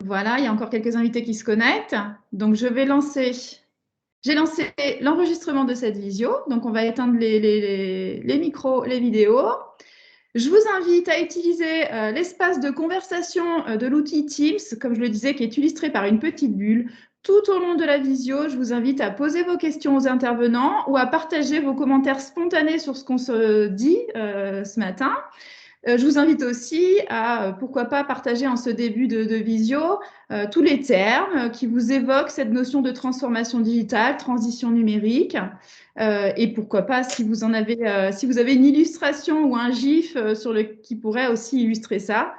Voilà, il y a encore quelques invités qui se connectent. Donc, j'ai lancé l'enregistrement de cette visio. Donc, on va éteindre les micros, les vidéos. Je vous invite à utiliser l'espace de conversation de l'outil Teams, comme je le disais, qui est illustré par une petite bulle. Tout au long de la visio, je vous invite à poser vos questions aux intervenants ou à partager vos commentaires spontanés sur ce qu'on se dit ce matin. Je vous invite aussi à, pourquoi pas, partager en ce début de visio tous les termes qui vous évoquent cette notion de transformation digitale, transition numérique. Et pourquoi pas, si vous avez une illustration ou un GIF qui pourrait aussi illustrer ça,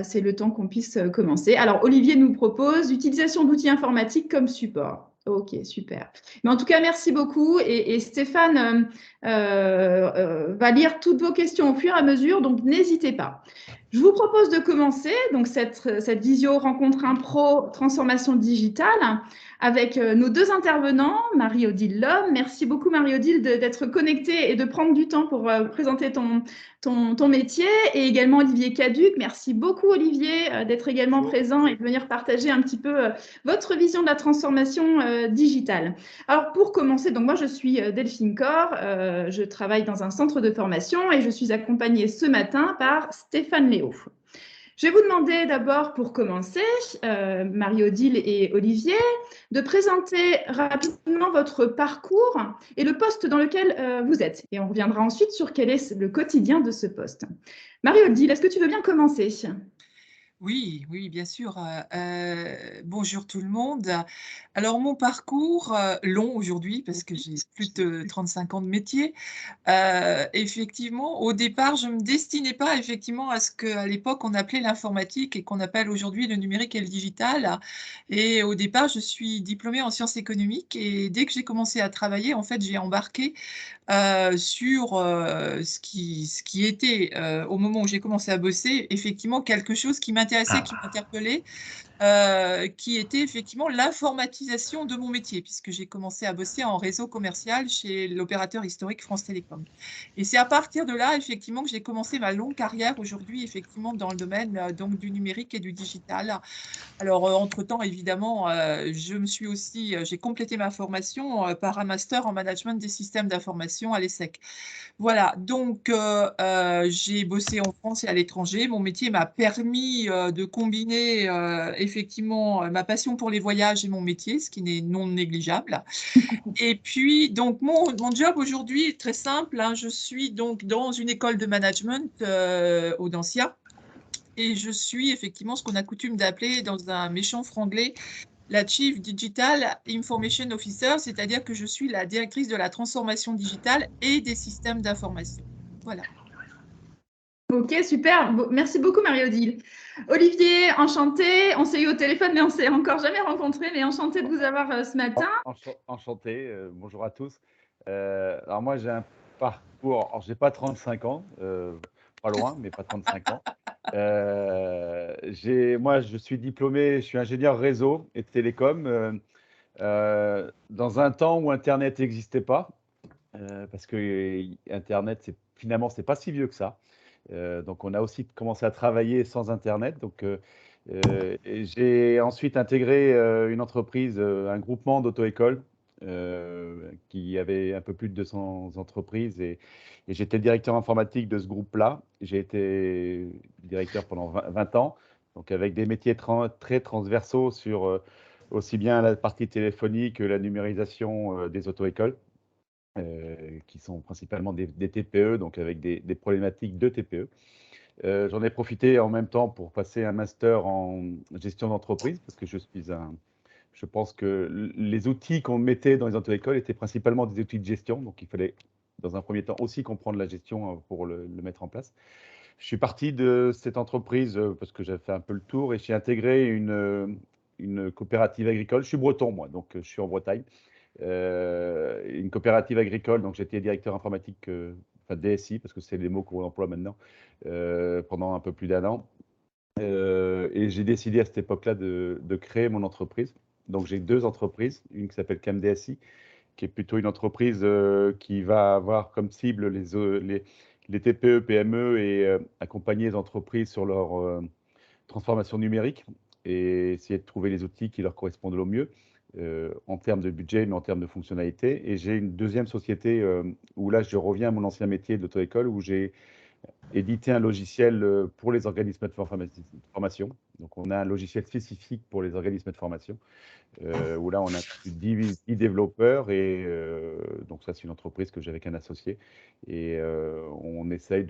c'est le temps qu'on puisse commencer. Alors, Olivier nous propose l'utilisation d'outils informatiques comme support. Ok, super. Mais en tout cas, merci beaucoup. Et Stéphane va lire toutes vos questions au fur et à mesure, donc n'hésitez pas. Je vous propose de commencer donc cette visio rencontre un pro transformation digitale avec nos deux intervenants, Marie-Odile Lhomme. Merci beaucoup Marie-Odile d'être connectée et de prendre du temps pour présenter ton métier, et également Olivier Caduc. Merci beaucoup Olivier d'être également présent et de venir partager un petit peu votre vision de la transformation digitale. Alors pour commencer, donc moi je suis Delphine Corr, je travaille dans un centre de formation et je suis accompagnée ce matin par Stéphane Léo. Je vais vous demander d'abord, pour commencer, Marie-Odile et Olivier, de présenter rapidement votre parcours et le poste dans lequel vous êtes. Et on reviendra ensuite sur quel est le quotidien de ce poste. Marie-Odile, est-ce que tu veux bien commencer ? Oui, oui, bien sûr. Bonjour tout le monde. Alors mon parcours, long aujourd'hui parce que j'ai plus de 35 ans de métier. Effectivement, au départ, je ne me destinais pas effectivement à ce qu'à l'époque on appelait l'informatique et qu'on appelle aujourd'hui le numérique et le digital. Et au départ, je suis diplômée en sciences économiques et dès que j'ai commencé à travailler, en fait, j'ai embarqué sur ce qui était, au moment où j'ai commencé à bosser, effectivement quelque chose qui m'intéressait, qui m'interpellait, qui était effectivement l'informatisation de mon métier, puisque j'ai commencé à bosser en réseau commercial chez l'opérateur historique France Télécom. Et c'est à partir de là, effectivement, que j'ai commencé ma longue carrière aujourd'hui, effectivement, dans le domaine donc du numérique et du digital. Alors, entre-temps, évidemment, j'ai complété ma formation par un master en management des systèmes d'information à l'ESSEC. Voilà, donc j'ai bossé en France et à l'étranger. Mon métier m'a permis de combiner effectivement ma passion pour les voyages et mon métier, ce qui n'est non négligeable. Et puis, donc, mon job aujourd'hui est très simple, hein. Je suis donc dans une école de management Audencia. Et je suis effectivement ce qu'on a coutume d'appeler dans un méchant franglais la Chief Digital Information Officer, c'est-à-dire que je suis la directrice de la transformation digitale et des systèmes d'information. Voilà. Ok, super. Merci beaucoup, Marie-Odile. Olivier, enchanté. On s'est eu au téléphone, mais on s'est encore jamais rencontrés. Mais enchanté de vous avoir ce matin. Enchanté, bonjour à tous. Alors moi j'ai un parcours, alors j'ai pas 35 ans, pas loin, mais pas 35 ans. Moi je suis diplômé, je suis ingénieur réseau et télécom dans un temps où Internet n'existait pas, parce que Internet finalement c'est pas si vieux que ça. Donc on a aussi commencé à travailler sans Internet. Donc et j'ai ensuite intégré une entreprise, un groupement d'auto-écoles qui avait un peu plus de 200 entreprises, et j'étais le directeur informatique de ce groupe-là. J'ai été directeur pendant 20 ans, donc avec des métiers très transversaux sur aussi bien la partie téléphonique que la numérisation des auto-écoles, qui sont principalement des TPE, donc avec des problématiques de TPE. J'en ai profité en même temps pour passer un master en gestion d'entreprise, parce que je pense que les outils qu'on mettait dans les auto-écoles étaient principalement des outils de gestion, donc il fallait dans un premier temps aussi comprendre la gestion pour le mettre en place. Je suis parti de cette entreprise parce que j'avais fait un peu le tour, et j'ai intégré une coopérative agricole. Je suis breton, moi, donc je suis en Bretagne. Une coopérative agricole, donc j'étais directeur informatique, enfin DSI, parce que c'est les mots qu'on emploie maintenant, pendant un peu plus d'un an. Et j'ai décidé à cette époque-là de créer mon entreprise. Donc j'ai deux entreprises, une qui s'appelle CamDSI, qui est plutôt une entreprise qui va avoir comme cible les TPE, PME, et accompagner les entreprises sur transformation numérique et essayer de trouver les outils qui leur correspondent le mieux en termes de budget, mais en termes de fonctionnalité. Et j'ai une deuxième société où là, je reviens à mon ancien métier de l'auto-école, où j'ai édité un logiciel pour les organismes de formation. Donc, on a un logiciel spécifique pour les organismes de formation, où là, on a plus de 10 développeurs. Et donc, ça, c'est une entreprise que j'ai avec un associé. Et on essaye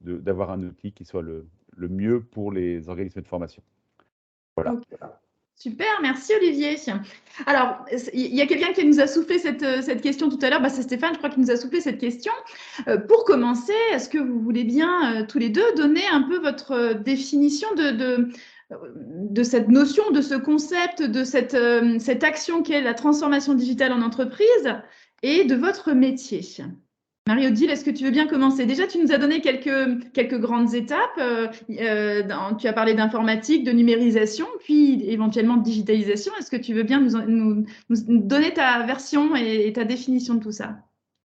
d'avoir un outil qui soit le mieux pour les organismes de formation. Voilà. Okay. Super, merci Olivier. Alors, il y a quelqu'un qui nous a soufflé cette question tout à l'heure, c'est Stéphane, je crois, qui nous a soufflé cette question. Pour commencer, est-ce que vous voulez bien tous les deux donner un peu votre définition de cette notion, de ce concept, de cette action qu'est la transformation digitale en entreprise et de votre métier? Marie-Odile, est-ce que tu veux bien commencer? Déjà, tu nous as donné quelques grandes étapes. Tu as parlé d'informatique, de numérisation, puis éventuellement de digitalisation. Est-ce que tu veux bien nous donner ta version et ta définition de tout ça?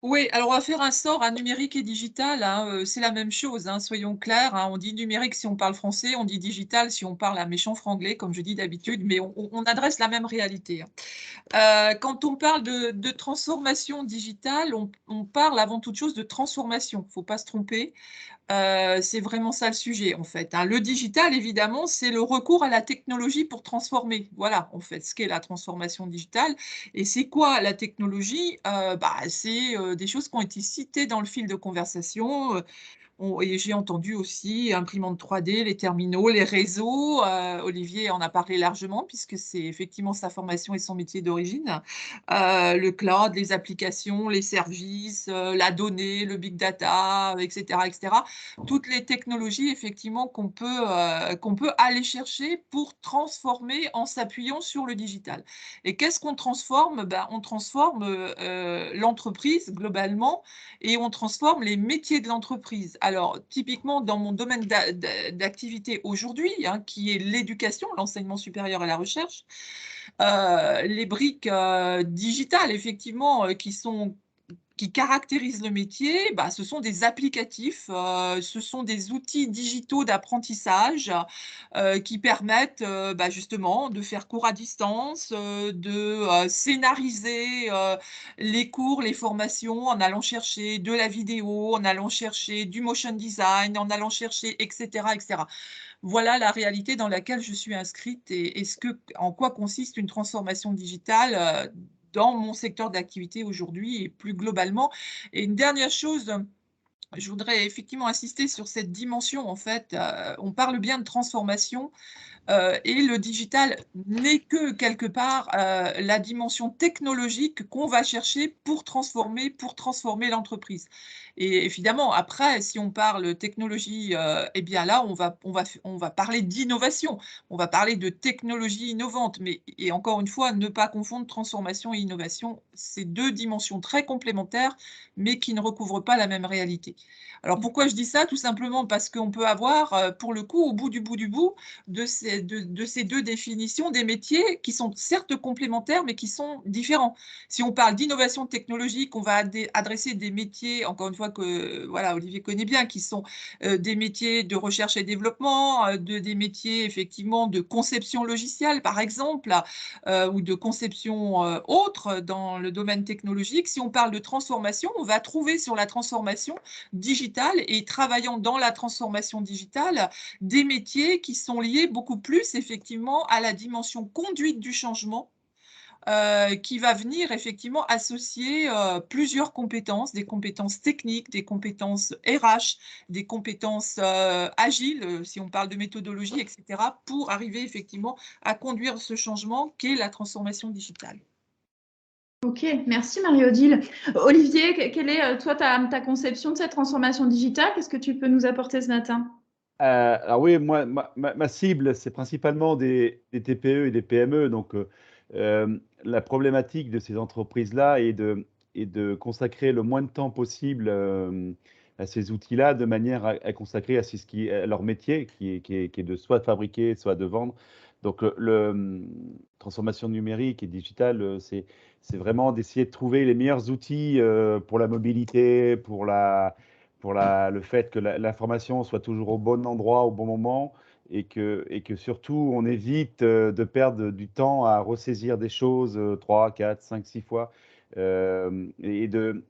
Oui, alors on va faire un sort à numérique et digital, hein, c'est la même chose, hein, soyons clairs, hein, on dit numérique si on parle français, on dit digital si on parle un méchant franglais, comme je dis d'habitude, mais on adresse la même réalité, hein. Quand on parle de transformation digitale, on parle avant toute chose de transformation, il ne faut pas se tromper. C'est vraiment ça le sujet, en fait, hein. Le digital, évidemment, c'est le recours à la technologie pour transformer. Voilà, en fait, ce qu'est la transformation digitale. Et c'est quoi la technologie? C'est des choses qui ont été citées dans le fil de conversation. Et j'ai entendu aussi imprimante 3D, les terminaux, les réseaux. Olivier en a parlé largement puisque c'est effectivement sa formation et son métier d'origine. Le cloud, les applications, les services, la donnée, le big data, etc., etc. Toutes les technologies effectivement qu'on peut aller chercher pour transformer en s'appuyant sur le digital. Et qu'est-ce qu'on transforme? On transforme l'entreprise globalement et on transforme les métiers de l'entreprise. Alors, typiquement, dans mon domaine d'activité aujourd'hui, hein, qui est l'éducation, l'enseignement supérieur et la recherche, les briques digitales, effectivement, qui caractérisent le métier, ce sont des applicatifs, ce sont des outils digitaux d'apprentissage qui permettent justement de faire cours à distance, de scénariser les cours, les formations en allant chercher de la vidéo, en allant chercher du motion design, en allant chercher, etc., etc. Voilà la réalité dans laquelle je suis inscrite et en quoi consiste une transformation digitale dans mon secteur d'activité aujourd'hui et plus globalement. Et une dernière chose, je voudrais effectivement insister sur cette dimension, en fait, on parle bien de transformation, et le digital n'est que quelque part la dimension technologique qu'on va chercher pour transformer l'entreprise. Et évidemment, après, si on parle technologie, eh bien là, on va parler d'innovation, on va parler de technologie innovante, mais et encore une fois, ne pas confondre transformation et innovation, c'est deux dimensions très complémentaires, mais qui ne recouvrent pas la même réalité. Alors pourquoi je dis ça? Tout simplement parce qu'on peut avoir, pour le coup, au bout du bout, de ces deux définitions des métiers qui sont certes complémentaires, mais qui sont différents. Si on parle d'innovation technologique, on va adresser des métiers, encore une fois, que voilà, Olivier connaît bien, qui sont des métiers de recherche et développement, des métiers effectivement de conception logicielle, par exemple, ou de conception autre dans le domaine technologique. Si on parle de transformation, on va trouver sur la transformation digitale et travaillant dans la transformation digitale, des métiers qui sont liés beaucoup plus effectivement à la dimension conduite du changement, qui va venir effectivement associer plusieurs compétences, des compétences techniques, des compétences RH, des compétences agiles, si on parle de méthodologie, etc., pour arriver effectivement à conduire ce changement qu'est la transformation digitale. Ok, merci Marie-Odile. Olivier, quelle est toi ta conception de cette transformation digitale? Qu'est-ce que tu peux nous apporter ce matin? Alors oui, moi, ma cible, c'est principalement des TPE et des PME. Donc, la problématique de ces entreprises-là est de consacrer le moins de temps possible à ces outils-là, de manière à consacrer à leur métier, qui est de soit de fabriquer, soit de vendre. Donc, transformation numérique et digitale, c'est vraiment d'essayer de trouver les meilleurs outils pour la mobilité, pour le fait que l'information soit toujours au bon endroit, au bon moment, et que surtout on évite de perdre du temps à ressaisir des choses 3, 4, 5, 6 fois et de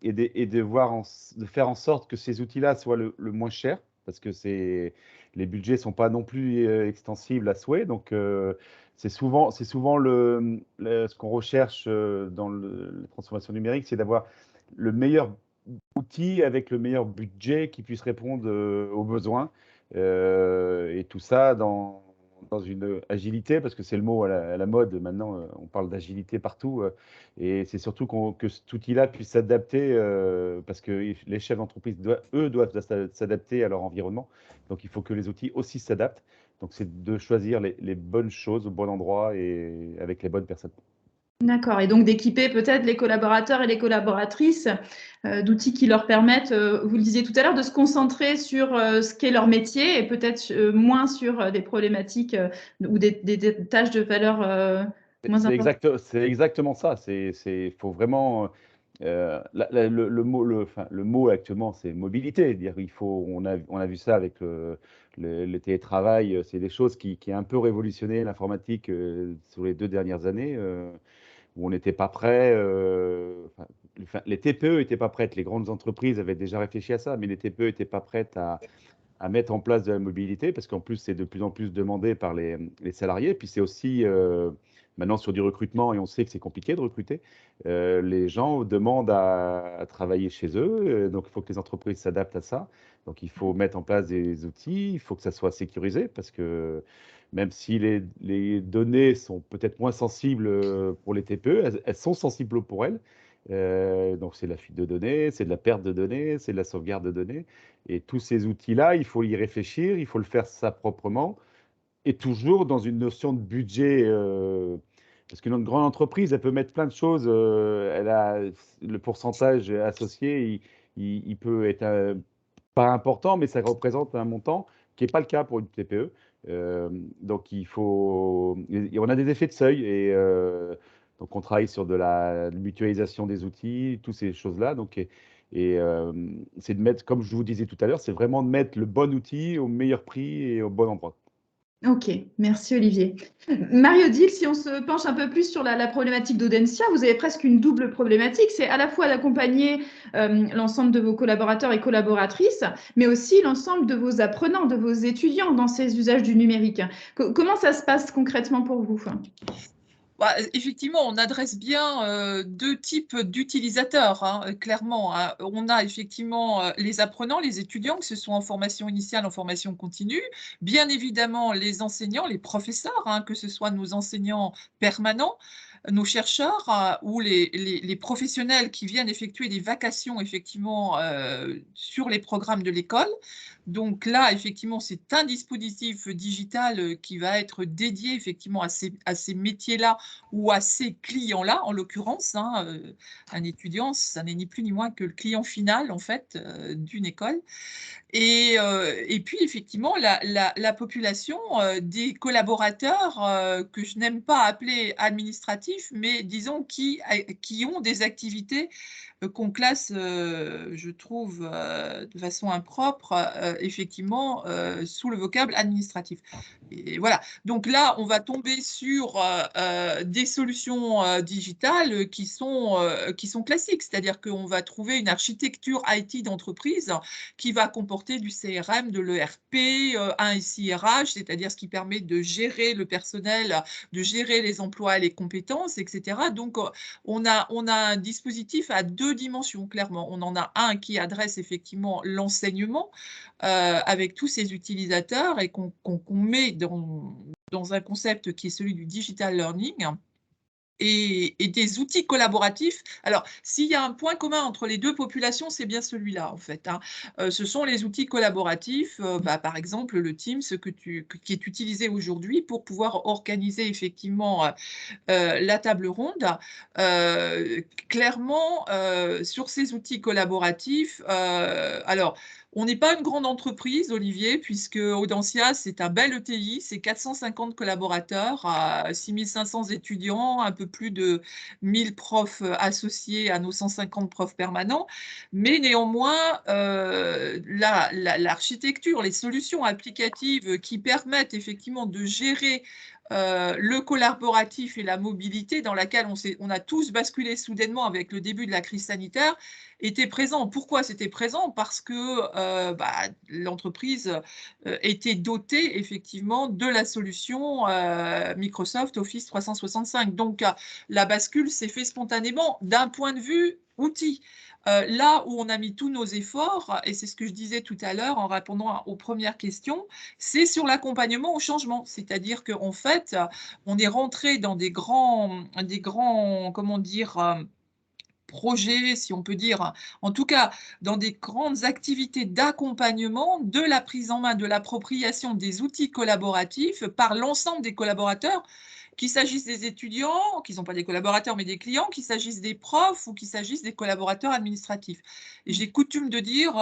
faire en sorte que ces outils-là soient le moins cher parce que les budgets sont pas non plus extensibles à souhait. Donc, c'est souvent ce qu'on recherche dans la transformation numérique, c'est d'avoir le meilleur outil avec le meilleur budget qui puisse répondre aux besoins. Et tout ça dans une agilité, parce que c'est le mot à la mode maintenant, on parle d'agilité partout. Et c'est surtout que cet outil-là puisse s'adapter, parce que les chefs d'entreprise, eux, doivent s'adapter à leur environnement. Donc il faut que les outils aussi s'adaptent. Donc c'est de choisir les bonnes choses au bon endroit et avec les bonnes personnes. D'accord. Et donc d'équiper peut-être les collaborateurs et les collaboratrices d'outils qui leur permettent, vous le disiez tout à l'heure, de se concentrer sur ce qu'est leur métier et peut-être moins sur des problématiques ou des tâches de valeur moins importantes. C'est exactement ça. Faut vraiment. Le mot actuellement, c'est mobilité. Dire, on a vu ça avec le télétravail. C'est des choses qui a un peu révolutionné l'informatique sur les 2 dernières années, où on n'était pas prêt. Les TPE n'étaient pas prêtes. Les grandes entreprises avaient déjà réfléchi à ça, mais les TPE n'étaient pas prêtes à mettre en place de la mobilité, parce qu'en plus, c'est de plus en plus demandé par les salariés. Puis c'est aussi, maintenant sur du recrutement, et on sait que c'est compliqué de recruter, les gens demandent à travailler chez eux, donc il faut que les entreprises s'adaptent à ça. Donc il faut mettre en place des outils, il faut que ça soit sécurisé, parce que même si les données sont peut-être moins sensibles pour les TPE, elles sont sensibles pour elles. Donc c'est de la fuite de données, c'est de la perte de données, c'est de la sauvegarde de données. Et tous ces outils-là, il faut y réfléchir, il faut le faire ça proprement, et toujours dans une notion de budget. Parce que notre grande entreprise, elle peut mettre plein de choses. Elle a le pourcentage associé, il peut être pas important, mais ça représente un montant qui n'est pas le cas pour une TPE. Donc on a des effets de seuil, et donc on travaille sur de la mutualisation des outils, toutes ces choses-là. Donc, c'est de mettre, comme je vous disais tout à l'heure, c'est vraiment de mettre le bon outil au meilleur prix et au bon endroit. Ok, merci Olivier. Marie-Odile, si on se penche un peu plus sur la problématique d'Audencia, vous avez presque une double problématique. C'est à la fois d'accompagner l'ensemble de vos collaborateurs et collaboratrices, mais aussi l'ensemble de vos apprenants, de vos étudiants dans ces usages du numérique. Comment ça se passe concrètement pour vous? Bah, effectivement, on adresse bien 2 types d'utilisateurs, hein, clairement, hein. On a effectivement les apprenants, les étudiants, que ce soit en formation initiale, en formation continue. Bien évidemment, les enseignants, les professeurs, hein, que ce soit nos enseignants permanents, nos chercheurs ou les professionnels qui viennent effectuer des vacations effectivement sur les programmes de l'école. Donc là, effectivement, c'est un dispositif digital qui va être dédié effectivement à ces métiers-là ou à ces clients-là, en l'occurrence. Hein, un étudiant, ça n'est ni plus ni moins que le client final, en fait, d'une école. Et puis effectivement, la population des collaborateurs que je n'aime pas appeler administratifs, mais disons qui ont des activités qu'on classe, je trouve, de façon impropre, effectivement, sous le vocable administratif. Et voilà. Donc là, on va tomber sur des solutions digitales qui sont classiques, c'est-à-dire qu'on va trouver une architecture IT d'entreprise qui va comporter du CRM, de l'ERP, un SIRH, c'est-à-dire ce qui permet de gérer le personnel, de gérer les emplois et les compétences, etc. Donc, on a un dispositif à 2 dimensions, clairement. On en a un qui adresse effectivement l'enseignement avec tous ses utilisateurs et qu'on met dans un concept qui est celui du digital learning. Et des outils collaboratifs. Alors, s'il y a un point commun entre les 2 populations, c'est bien celui-là, en fait, hein. Ce sont les outils collaboratifs, par exemple, le Teams qui est utilisé aujourd'hui pour pouvoir organiser effectivement la table ronde. Clairement, sur ces outils collaboratifs, alors, On n'est pas une grande entreprise, Olivier, puisque Audencia, c'est un bel ETI, c'est 450 collaborateurs, 6500 étudiants, un peu plus de 1000 profs associés à nos 150 profs permanents. Mais néanmoins, l'architecture, les solutions applicatives qui permettent effectivement de gérer le collaboratif et la mobilité dans laquelle on a tous basculé soudainement avec le début de la crise sanitaire, était présent. Pourquoi c'était présent? Parce que l'entreprise était dotée effectivement de la solution Microsoft Office 365. Donc, la bascule s'est faite spontanément d'un point de vue outil. Là où on a mis tous nos efforts, et c'est ce que je disais tout à l'heure en répondant aux premières questions, c'est sur l'accompagnement au changement. C'est-à-dire qu'en fait, on est rentré dans des grands comment dire, projets, si on peut dire, en tout cas dans des grandes activités d'accompagnement de la prise en main, de l'appropriation des outils collaboratifs par l'ensemble des collaborateurs, qu'il s'agisse des étudiants, qui ne sont pas des collaborateurs mais des clients, qu'il s'agisse des profs ou qu'il s'agisse des collaborateurs administratifs. Et j'ai coutume de dire,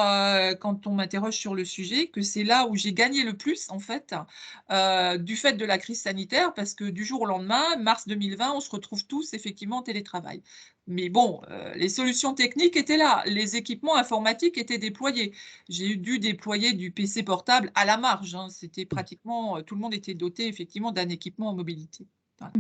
quand on m'interroge sur le sujet, que c'est là où j'ai gagné le plus, en fait, du fait de la crise sanitaire, parce que du jour au lendemain, mars 2020, on se retrouve tous effectivement en télétravail. Mais bon, les solutions techniques étaient là, les équipements informatiques étaient déployés. J'ai dû déployer du PC portable à la marge, hein. C'était pratiquement, tout le monde était doté effectivement d'un équipement en mobilité. Voilà.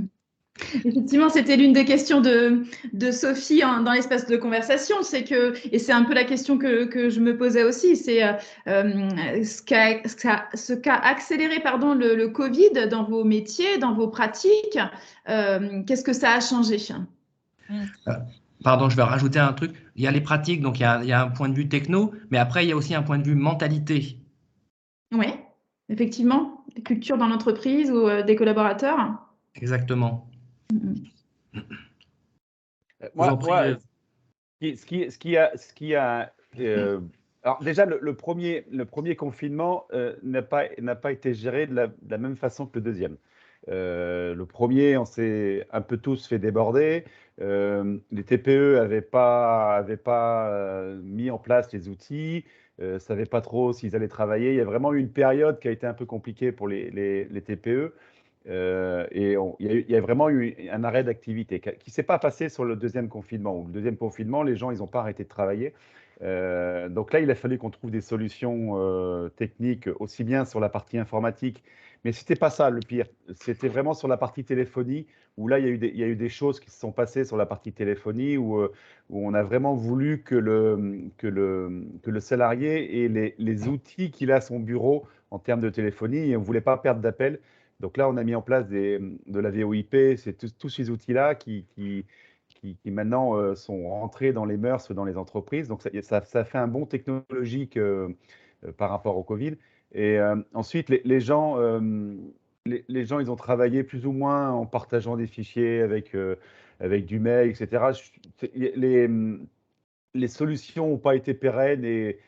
Effectivement, c'était l'une des questions de Sophie dans l'espace de conversation. C'est que, et c'est un peu la question que je me posais aussi, c'est ce qu'a accéléré le Covid dans vos métiers, dans vos pratiques. Qu'est-ce que ça a changé? Pardon, je vais rajouter un truc. Il y a les pratiques, donc il y a un point de vue techno, mais après, il y a aussi un point de vue mentalité. Oui, effectivement, des cultures dans l'entreprise ou des collaborateurs. Exactement. Moi, ce qui a alors déjà le premier confinement n'a pas été géré de la même façon que le deuxième. Le premier, on s'est un peu tous fait déborder. Les TPE n'avaient pas mis en place les outils, ne savaient pas trop s'ils allaient travailler. Il y a vraiment eu une période qui a été un peu compliquée pour les TPE. Et il y a vraiment eu un arrêt d'activité qui ne s'est pas passé sur le deuxième confinement. Le deuxième confinement, les gens, ils n'ont pas arrêté de travailler. Donc là, il a fallu qu'on trouve des solutions techniques, aussi bien sur la partie informatique, mais ce n'était pas ça le pire. C'était vraiment sur la partie téléphonie, où là, il y a eu des choses qui se sont passées sur la partie téléphonie, où on a vraiment voulu que le salarié ait les outils qu'il a à son bureau en termes de téléphonie, et on ne voulait pas perdre d'appel. Donc là, on a mis en place de la VoIP, c'est tous ces outils-là qui maintenant sont rentrés dans les mœurs, dans les entreprises. Donc ça fait un bond technologique par rapport au Covid. Et ensuite, les gens, ils ont travaillé plus ou moins en partageant des fichiers avec du mail, etc. Les solutions n'ont pas été pérennes et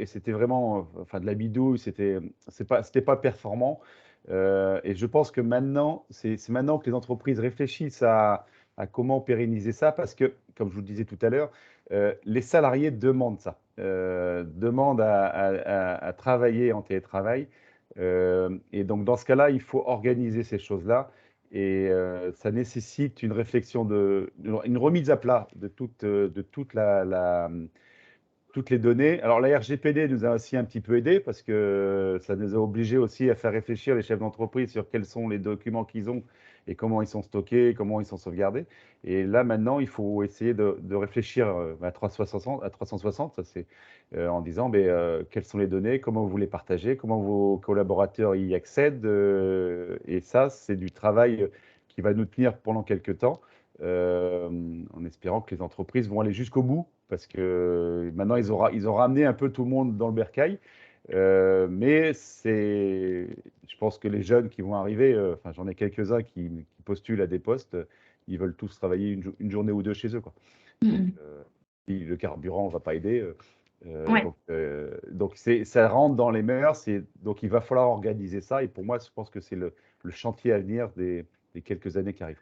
c'était vraiment de la bidouille, c'était pas performant. Et je pense que maintenant, c'est maintenant que les entreprises réfléchissent à comment pérenniser ça, parce que, comme je vous le disais tout à l'heure, les salariés demandent ça, demandent à travailler en télétravail. Et donc, dans ce cas-là, il faut organiser ces choses-là. Et ça nécessite une réflexion, une remise à plat de toutes les données. Alors, la RGPD nous a aussi un petit peu aidé parce que ça nous a obligés aussi à faire réfléchir les chefs d'entreprise sur quels sont les documents qu'ils ont et comment ils sont stockés, comment ils sont sauvegardés. Et là, maintenant, il faut essayer de réfléchir à 360, ça c'est en disant quelles sont les données, comment vous les partagez, comment vos collaborateurs y accèdent. Et ça, c'est du travail qui va nous tenir pendant quelques temps. En espérant que les entreprises vont aller jusqu'au bout, parce que maintenant, ils ont ramené un peu tout le monde dans le bercail. Mais je pense que les jeunes qui vont arriver, j'en ai quelques-uns qui postulent à des postes, ils veulent tous travailler une journée ou deux chez eux, quoi. Donc, le carburant ne va pas aider. Donc ça rentre dans les mœurs, donc il va falloir organiser ça. Et pour moi, je pense que c'est le chantier à venir des quelques années qui arrivent.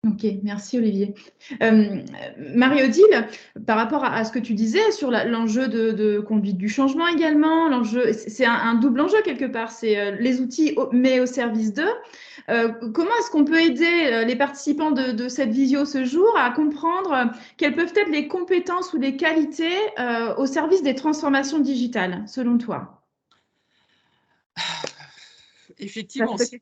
Ok, merci Olivier. Marie-Odile, par rapport à ce que tu disais sur l'enjeu de conduite du changement également, l'enjeu, c'est un double enjeu quelque part, c'est les outils mais au service d'eux. Comment est-ce qu'on peut aider les participants de cette visio ce jour à comprendre quelles peuvent être les compétences ou les qualités au service des transformations digitales, selon toi? Effectivement, Vaste c'est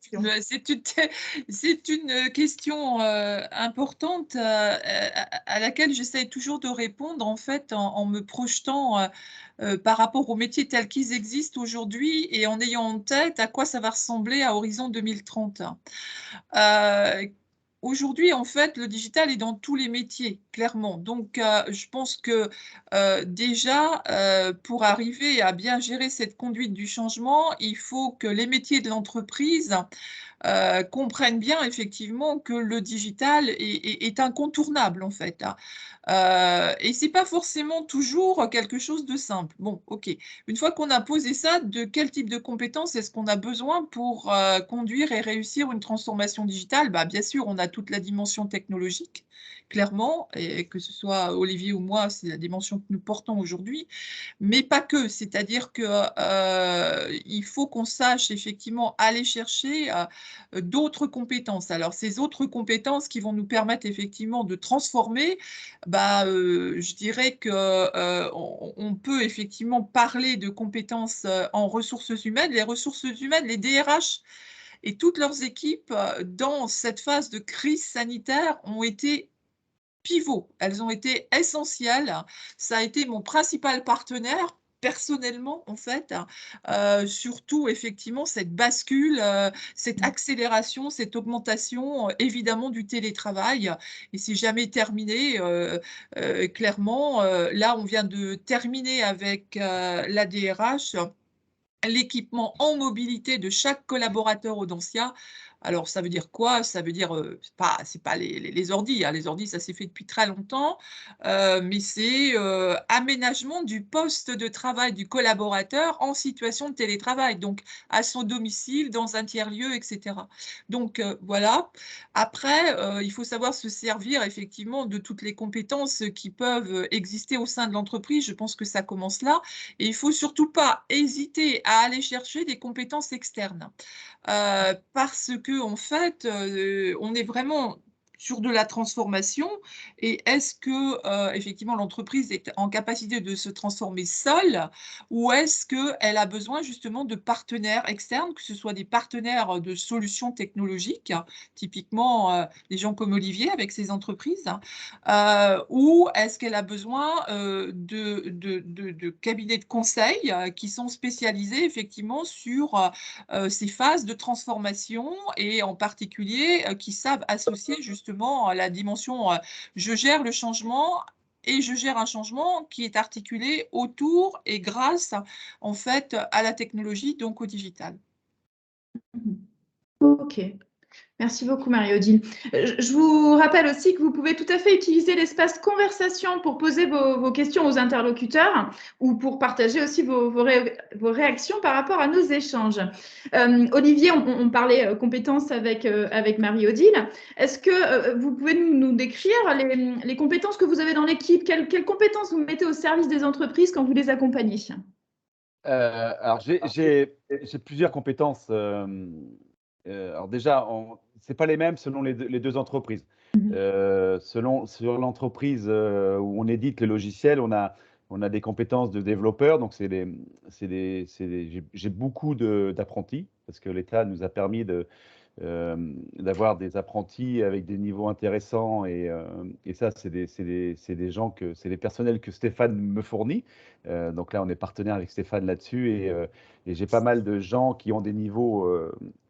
question. c'est une question importante à laquelle j'essaie toujours de répondre en fait en me projetant par rapport aux métiers tels qu'ils existent aujourd'hui et en ayant en tête à quoi ça va ressembler à horizon 2030. Aujourd'hui, en fait, le digital est dans tous les métiers, clairement. Donc, je pense que, déjà, pour arriver à bien gérer cette conduite du changement, il faut que les métiers de l'entreprise comprennent bien effectivement que le digital est incontournable en fait, hein. Et c'est pas forcément toujours quelque chose de simple. Bon, OK. Une fois qu'on a posé ça, de quel type de compétences est-ce qu'on a besoin pour, conduire et réussir une transformation digitale? Bah, bien sûr, on a toute la dimension technologique, clairement, et que ce soit Olivier ou moi, c'est la dimension que nous portons aujourd'hui. Mais pas que, c'est-à-dire que, il faut qu'on sache effectivement aller chercher, d'autres compétences. Alors ces autres compétences qui vont nous permettre effectivement de transformer, bah, je dirais que, on peut effectivement parler de compétences, en ressources humaines. Les ressources humaines, les DRH et toutes leurs équipes, dans cette phase de crise sanitaire ont été pivots. Elles ont été essentielles. Ça a été mon principal partenaire personnellement, en fait, surtout effectivement cette bascule, cette accélération, cette augmentation, évidemment du télétravail et c'est jamais terminé, clairement, là, on vient de terminer avec, la DRH l'équipement en mobilité de chaque collaborateur Audencia. Alors ça veut dire quoi? Ça veut dire, c'est pas les ordis, hein, les ordis ça s'est fait depuis très longtemps, mais c'est, aménagement du poste de travail du collaborateur en situation de télétravail, donc à son domicile, dans un tiers-lieu et cetera. Donc, voilà. Après, il faut savoir se servir effectivement de toutes les compétences qui peuvent, exister au sein de l'entreprise. Je pense que ça commence là. Et il faut surtout pas hésiter à aller chercher des compétences externes. Parce qu'en fait, on est vraiment sur de la transformation et est-ce que, effectivement l'entreprise est en capacité de se transformer seule ou est-ce qu'elle a besoin justement de partenaires externes, que ce soit des partenaires de solutions technologiques, typiquement, des gens comme Olivier avec ses entreprises, ou est-ce qu'elle a besoin, de cabinets de conseil, qui sont spécialisés effectivement sur, ces phases de transformation et en particulier, qui savent associer justement la dimension, je gère le changement et je gère un changement qui est articulé autour et grâce en fait à la technologie, donc au digital. Ok. Merci beaucoup, Marie-Odile. Je vous rappelle aussi que vous pouvez tout à fait utiliser l'espace conversation pour poser vos questions aux interlocuteurs ou pour partager aussi vos réactions par rapport à nos échanges. Olivier, on parlait compétences avec Marie-Odile. Est-ce que vous pouvez nous décrire les compétences que vous avez dans l'équipe? Quelles compétences vous mettez au service des entreprises quand vous les accompagnez? Alors, j'ai plusieurs compétences. Alors déjà, c'est pas les mêmes selon les deux entreprises. Sur l'entreprise où on édite les logiciels, on a des compétences de développeurs. Donc, j'ai beaucoup d'apprentis parce que l'État nous a permis d'avoir des apprentis avec des niveaux intéressants et ça, c'est des gens c'est des personnels que Stéphane me fournit. Donc là, on est partenaire avec Stéphane là-dessus et j'ai pas mal de gens qui ont des niveaux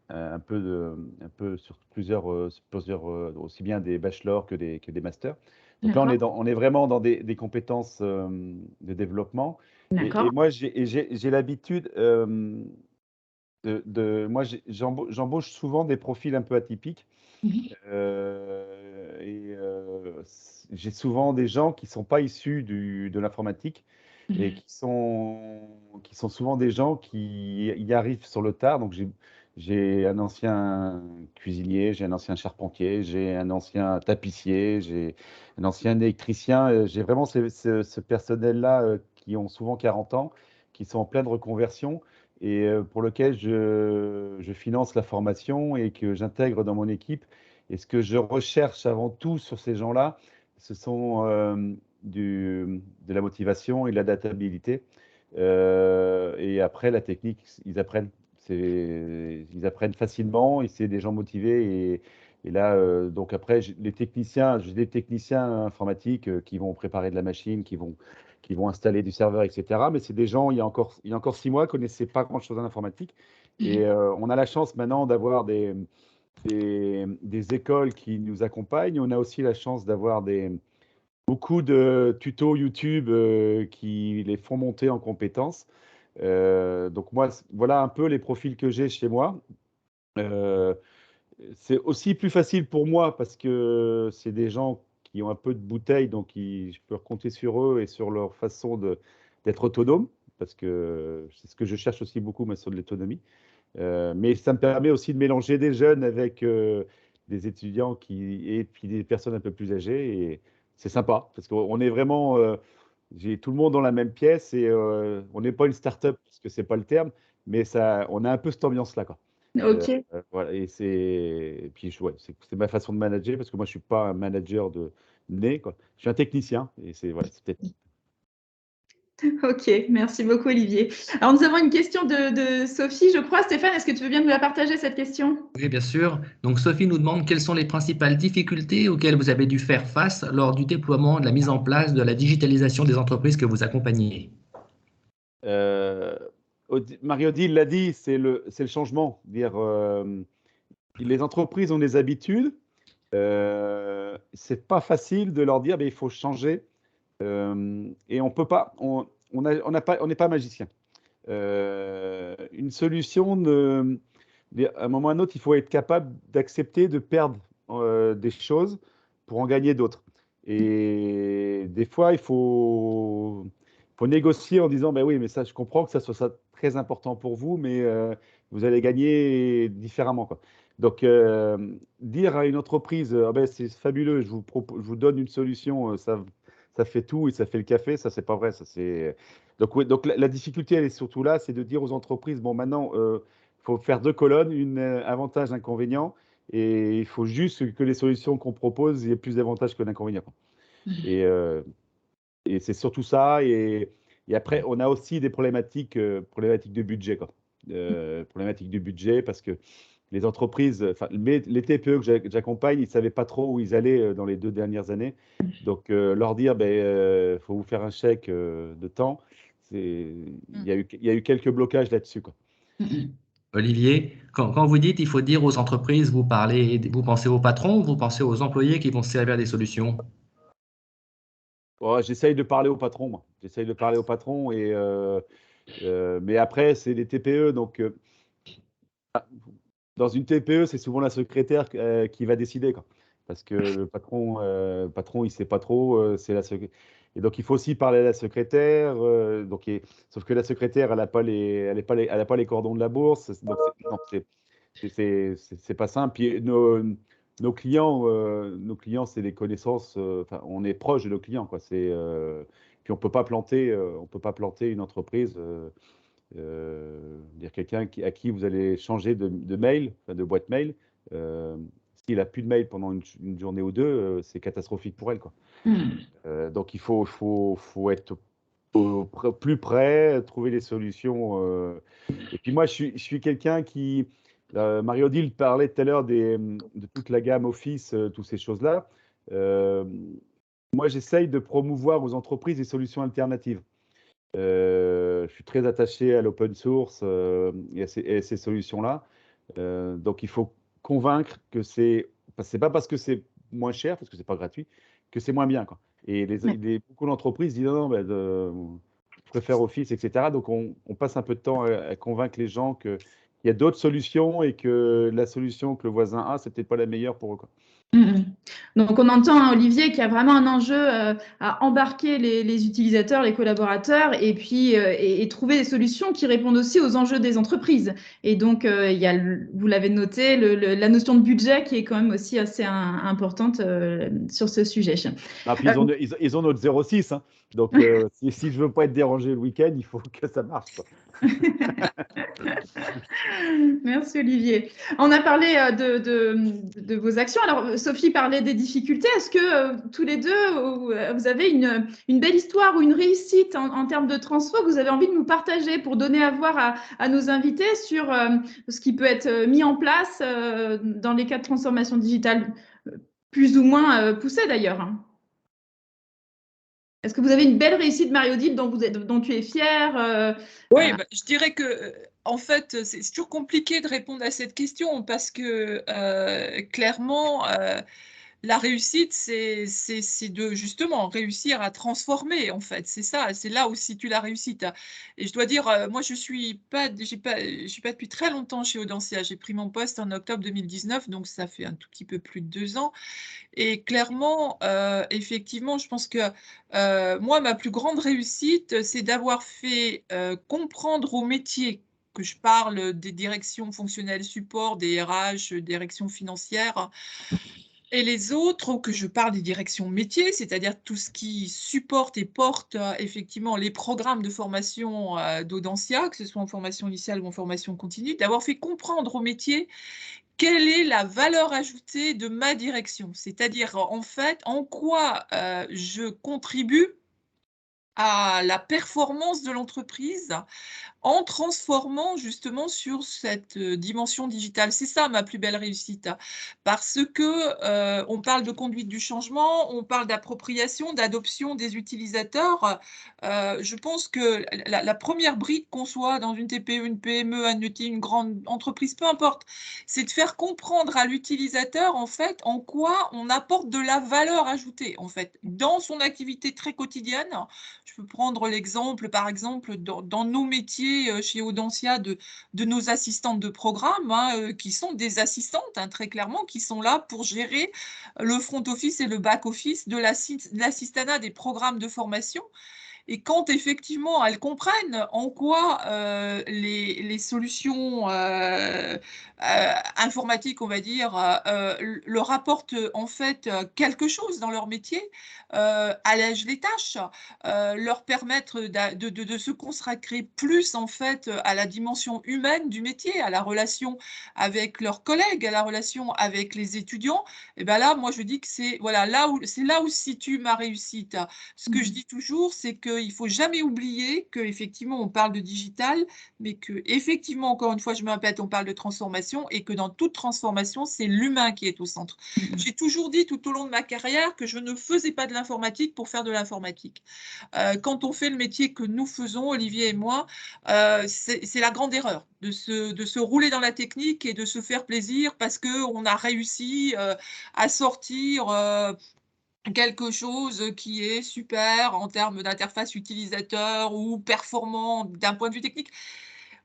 un peu sur plusieurs, aussi bien des bachelors que des masters. Donc là, on est vraiment dans des compétences de développement. Et moi, j'ai l'habitude moi, j'embauche souvent des profils un peu atypiques. J'ai souvent des gens qui ne sont pas issus de l'informatique et qui sont souvent des gens qui y arrivent sur le tard. Donc, j'ai un ancien cuisinier, j'ai un ancien charpentier, j'ai un ancien tapissier, j'ai un ancien électricien. J'ai vraiment ce personnel-là qui ont souvent 40 ans, qui sont en pleine reconversion et pour lequel je finance la formation et que j'intègre dans mon équipe. Et ce que je recherche avant tout sur ces gens-là, ce sont de la motivation et de l'adaptabilité. Et après, la technique, ils apprennent. Ils apprennent facilement et c'est des gens motivés. Et là, donc après, j'ai des techniciens informatiques qui vont préparer de la machine, qui vont installer du serveur, etc. Mais c'est des gens, il y a encore 6 mois, ne connaissaient pas grand-chose en informatique. Et on a la chance maintenant d'avoir des écoles qui nous accompagnent. On a aussi la chance d'avoir beaucoup de tutos YouTube qui les font monter en compétences. Donc moi, voilà un peu les profils que j'ai chez moi. Euh, c'est aussi plus facile pour moi parce que c'est des gens qui ont un peu de bouteille, donc je peux compter sur eux et sur leur façon d'être autonome, parce que c'est ce que je cherche aussi beaucoup, moi, sur de l'autonomie. Mais ça me permet aussi de mélanger des jeunes avec des étudiants et puis des personnes un peu plus âgées. Et c'est sympa parce qu'on est vraiment, j'ai tout le monde dans la même pièce et on n'est pas une start-up parce que c'est pas le terme, mais on a un peu cette ambiance-là, quoi. Ok. Voilà, et puis ouais, c'est ma façon de manager parce que moi je suis pas un manager de né, quoi. Je suis un technicien et voilà, c'est peut-être. Ok, merci beaucoup Olivier. Alors nous avons une question de Sophie, je crois. Stéphane, est-ce que tu veux bien nous la partager cette question? Oui, bien sûr. Donc, Sophie nous demande quelles sont les principales difficultés auxquelles vous avez dû faire face lors du déploiement, de la mise en place de la digitalisation des entreprises que vous accompagnez. Euh, Marie-Odile l'a dit, c'est le changement. Dire, les entreprises ont des habitudes. C'est pas facile de leur dire, mais il faut changer. Et on peut pas, on n'est pas magicien. Une solution, à un moment ou à un autre, il faut être capable d'accepter de perdre des choses pour en gagner d'autres. Et des fois, faut négocier en disant, ben oui, mais ça, je comprends que ça très important pour vous, mais vous allez gagner différemment, quoi. Donc, dire à une entreprise, ah ben, c'est fabuleux, je vous donne une solution, ça fait tout et ça fait le café, ça, c'est pas vrai. Ça, c'est... Donc, oui, donc la difficulté, elle est surtout là, c'est de dire aux entreprises, bon, maintenant, il faut faire 2 colonnes, une avantage, inconvénient, et il faut juste que les solutions qu'on propose aient plus d'avantages que d'inconvénients, quoi. Et, euh, et c'est surtout ça. Et après, on a aussi des problématiques de budget, quoi. Problématiques de budget parce que les entreprises, enfin, les TPE que j'accompagne, ils ne savaient pas trop où ils allaient dans les 2 dernières années. Donc, leur dire, ben, faut vous faire un chèque de temps, il y a eu quelques blocages là-dessus, quoi. Olivier, quand vous dites il faut dire aux entreprises, vous pensez aux patrons ou vous pensez aux employés qui vont se servir des solutions? Ouais, j'essaye de parler au patron, moi. J'essaye de parler au patron, mais après, c'est des TPE, donc dans une TPE, c'est souvent la secrétaire qui va décider, quoi. Parce que le patron, il sait pas trop. Et donc, il faut aussi parler à la secrétaire. Sauf que la secrétaire, elle a pas les cordons de la bourse. Donc, non, c'est pas simple. Puis nos clients, c'est des connaissances. Enfin, on est proche de nos clients, quoi. Puis on peut pas planter une entreprise. Dire quelqu'un à qui vous allez changer de mail, enfin, de boîte mail, s'il a plus de mail pendant une journée ou deux, c'est catastrophique pour elle, quoi. Donc il faut être plus près, trouver des solutions. Et puis moi, je suis quelqu'un qui, Marie-Odile parlait tout à l'heure de toute la gamme Office, toutes ces choses-là. Euh, Moi, j'essaye de promouvoir aux entreprises des solutions alternatives. Je suis très attaché à l'open source et à ces solutions-là. Donc, il faut convaincre que c'est pas parce que c'est moins cher, parce que c'est pas gratuit, que c'est moins bien, quoi. Et beaucoup d'entreprises disent non, non, ben, je préfère Office, etc. Donc, on passe un peu de temps à convaincre les gens qu'il y a d'autres solutions et que la solution que le voisin a, c'est peut-être pas la meilleure pour eux, quoi. Donc, on entend, hein, Olivier, qu'il y a vraiment un enjeu à embarquer les utilisateurs, les collaborateurs, et puis et trouver des solutions qui répondent aussi aux enjeux des entreprises. Et donc, il y a, vous l'avez noté, la notion de budget qui est quand même aussi assez importante sur ce sujet. Ah, puis ils ont notre 06, hein. Donc, si je veux pas être dérangé le week-end, il faut que ça marche, quoi. Merci Olivier. On a parlé de vos actions. Alors Sophie parlait des difficultés. Est-ce que tous les deux, vous avez une belle histoire ou une réussite en termes de transfert que vous avez envie de nous partager pour donner à voir à nos invités sur ce qui peut être mis en place dans les cas de transformation digitale, plus ou moins poussés d'ailleurs? Est-ce que vous avez une belle réussite, Marie-Odile, dont tu es fière? Oui, bah, je dirais que, en fait, c'est toujours compliqué de répondre à cette question parce que clairement, la réussite, c'est de justement réussir à transformer, en fait. C'est ça, c'est là où se situe la réussite. Et je dois dire, moi, je suis pas depuis très longtemps chez Audencia. J'ai pris mon poste en octobre 2019, donc ça fait un tout petit peu plus de 2 ans. Et clairement, effectivement, je pense que moi, ma plus grande réussite, c'est d'avoir fait comprendre aux métiers, que je parle des directions fonctionnelles support, des RH, directions financières, et les autres, ou que je parle des directions métiers, c'est-à-dire tout ce qui supporte et porte effectivement les programmes de formation d'Audencia, que ce soit en formation initiale ou en formation continue, d'avoir fait comprendre aux métiers quelle est la valeur ajoutée de ma direction, c'est-à-dire en fait en quoi je contribue à la performance de l'entreprise en transformant justement sur cette dimension digitale. C'est ça ma plus belle réussite, parce que on parle de conduite du changement, on parle d'appropriation, d'adoption des utilisateurs. Je pense que la première brique qu'on soit dans une TPE, une PME, un ETI, une grande entreprise, peu importe, c'est de faire comprendre à l'utilisateur en fait en quoi on apporte de la valeur ajoutée en fait dans son activité très quotidienne. Je peux prendre l'exemple, par exemple, dans nos métiers chez Audencia de nos assistantes de programme, hein, qui sont des assistantes, hein, très clairement, qui sont là pour gérer le front office et le back office de l'assistanat des programmes de formation. Et quand effectivement elles comprennent en quoi les solutions informatiques, on va dire, leur apportent en fait quelque chose dans leur métier, allègent les tâches, leur permettre de se consacrer plus en fait à la dimension humaine du métier, à la relation avec leurs collègues, à la relation avec les étudiants, et bien là, moi je dis que c'est voilà, là où se situe ma réussite. Ce que je dis toujours, c'est qu'il ne faut jamais oublier qu'effectivement, on parle de digital, mais qu'effectivement, encore une fois, je me répète, on parle de transformation et que dans toute transformation, c'est l'humain qui est au centre. J'ai toujours dit tout au long de ma carrière que je ne faisais pas de l'informatique pour faire de l'informatique. Quand on fait le métier que nous faisons, Olivier et moi, c'est la grande erreur de se rouler dans la technique et de se faire plaisir parce qu'on a réussi à sortir quelque chose qui est super en termes d'interface utilisateur ou performant d'un point de vue technique.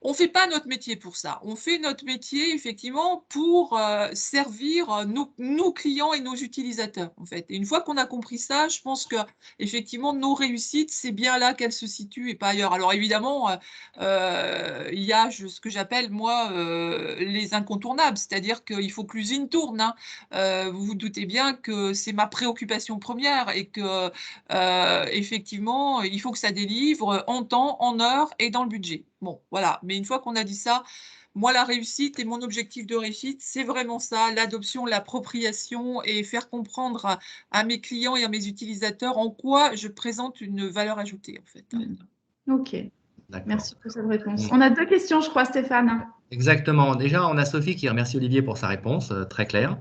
On ne fait pas notre métier pour ça. On fait notre métier, effectivement, pour servir nos clients et nos utilisateurs, en fait. Et une fois qu'on a compris ça, je pense que, effectivement, nos réussites, c'est bien là qu'elles se situent et pas ailleurs. Alors, évidemment, il y a ce que j'appelle, moi, les incontournables, c'est-à-dire qu'il faut que l'usine tourne, hein. Vous vous doutez bien que c'est ma préoccupation première et que, effectivement, il faut que ça délivre en temps, en heure et dans le budget. Bon, voilà. Mais une fois qu'on a dit ça, moi, la réussite et mon objectif de réussite, c'est vraiment ça, l'adoption, l'appropriation et faire comprendre à mes clients et à mes utilisateurs en quoi je présente une valeur ajoutée, en fait. Ok, merci pour cette réponse. On a 2 questions, je crois, Stéphane. Exactement. Déjà, on a Sophie qui remercie Olivier pour sa réponse, très claire.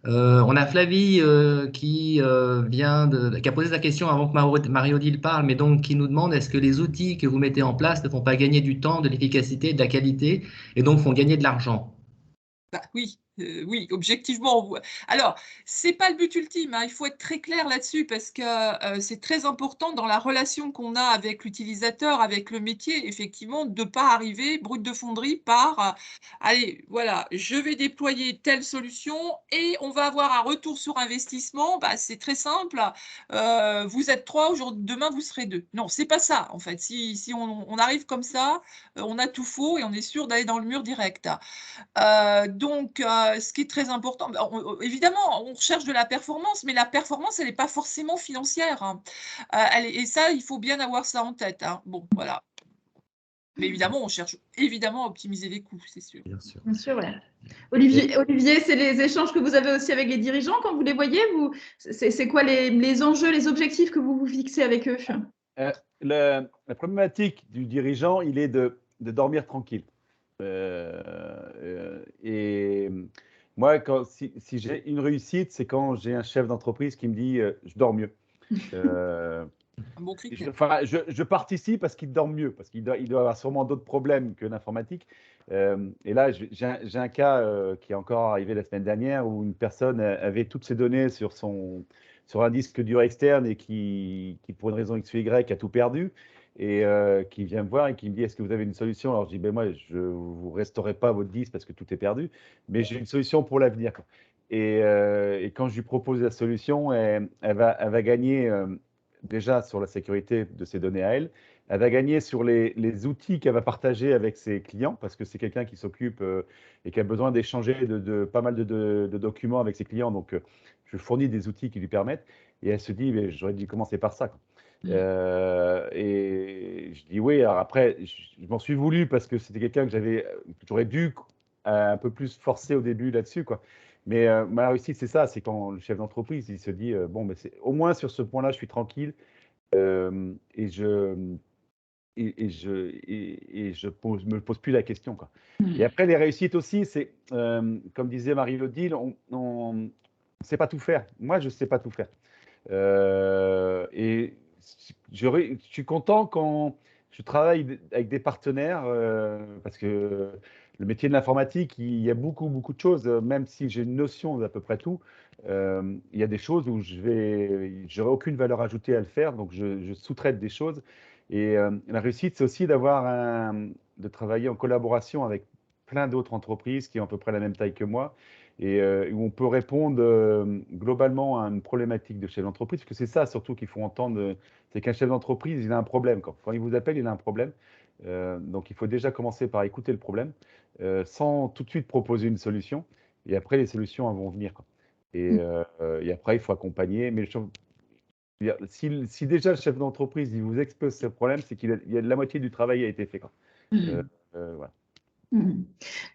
On a Flavie qui a posé sa question avant que Marie-Odile parle, mais donc qui nous demande est-ce que les outils que vous mettez en place ne font pas gagner du temps, de l'efficacité, de la qualité et donc font gagner de l'argent? Bah, oui, oui, objectivement. Alors, c'est pas le but ultime, hein, il faut être très clair là-dessus parce que c'est très important dans la relation qu'on a avec l'utilisateur, avec le métier, effectivement, de ne pas arriver brut de fonderie par allez, voilà, je vais déployer telle solution et on va avoir un retour sur investissement. Bah, c'est très simple. Vous êtes 3, aujourd'hui, demain vous serez 2. Non, c'est pas ça en fait. Si on arrive comme ça, on a tout faux et on est sûr d'aller dans le mur direct. Donc, ce qui est très important, bah, évidemment, on recherche de la performance, mais la performance, elle n'est pas forcément financière, hein. Et ça, il faut bien avoir ça en tête, hein. Bon, voilà. Mais évidemment, on cherche évidemment à optimiser les coûts, c'est sûr. Bien sûr. Bien sûr, ouais. Olivier, c'est les échanges que vous avez aussi avec les dirigeants quand vous les voyez, c'est quoi les enjeux, les objectifs que vous vous fixez avec eux? La problématique du dirigeant, il est de dormir tranquille. Et moi, si j'ai une réussite, c'est quand j'ai un chef d'entreprise qui me dit je dors mieux. Un bon critère. Je participe parce qu'il dort mieux, parce qu'il doit avoir sûrement d'autres problèmes que l'informatique. Et là, j'ai un cas qui est encore arrivé la semaine dernière où une personne avait toutes ses données sur un disque dur externe et qui, pour une raison X ou Y, a tout perdu et qui vient me voir et qui me dit est-ce que vous avez une solution? Alors je dis ben moi je ne vous restaurerai pas votre disque parce que tout est perdu, mais j'ai une solution pour l'avenir. Et quand je lui propose la solution, elle va gagner déjà sur la sécurité de ses données à elle. Elle va gagner sur les outils qu'elle va partager avec ses clients parce que c'est quelqu'un qui s'occupe et qui a besoin d'échanger pas mal de documents avec ses clients. Donc, je fournis des outils qui lui permettent. Et elle se dit, mais j'aurais dû commencer par ça, quoi. Et je dis oui. Alors après, je m'en suis voulu parce que c'était quelqu'un que j'aurais dû un peu plus forcer au début là-dessus, quoi. Mais ma réussite, c'est ça, c'est quand le chef d'entreprise, il se dit, bon, mais au moins sur ce point-là, je suis tranquille et je me pose plus la question, quoi. Et après, les réussites aussi, c'est, comme disait Marie-Odile, on ne sait pas tout faire. Moi, je ne sais pas tout faire. Et je suis content quand je travaille avec des partenaires parce que le métier de l'informatique, il y a beaucoup, beaucoup de choses. Même si j'ai une notion d'à peu près tout, il y a des choses où j'aurai aucune valeur ajoutée à le faire, donc je sous-traite des choses. Et la réussite, c'est aussi de travailler en collaboration avec plein d'autres entreprises qui ont à peu près la même taille que moi et où on peut répondre globalement à une problématique de chef d'entreprise, parce que c'est ça surtout qu'il faut entendre, c'est qu'un chef d'entreprise, il a un problème. Quand il vous appelle, il a un problème. Donc il faut déjà commencer par écouter le problème, sans tout de suite proposer une solution, et après les solutions elles vont venir, quoi. Et après, il faut accompagner. Mais si déjà le chef d'entreprise il vous expose ce problème, c'est qu'il y a la moitié du travail a été fait, quoi. Voilà.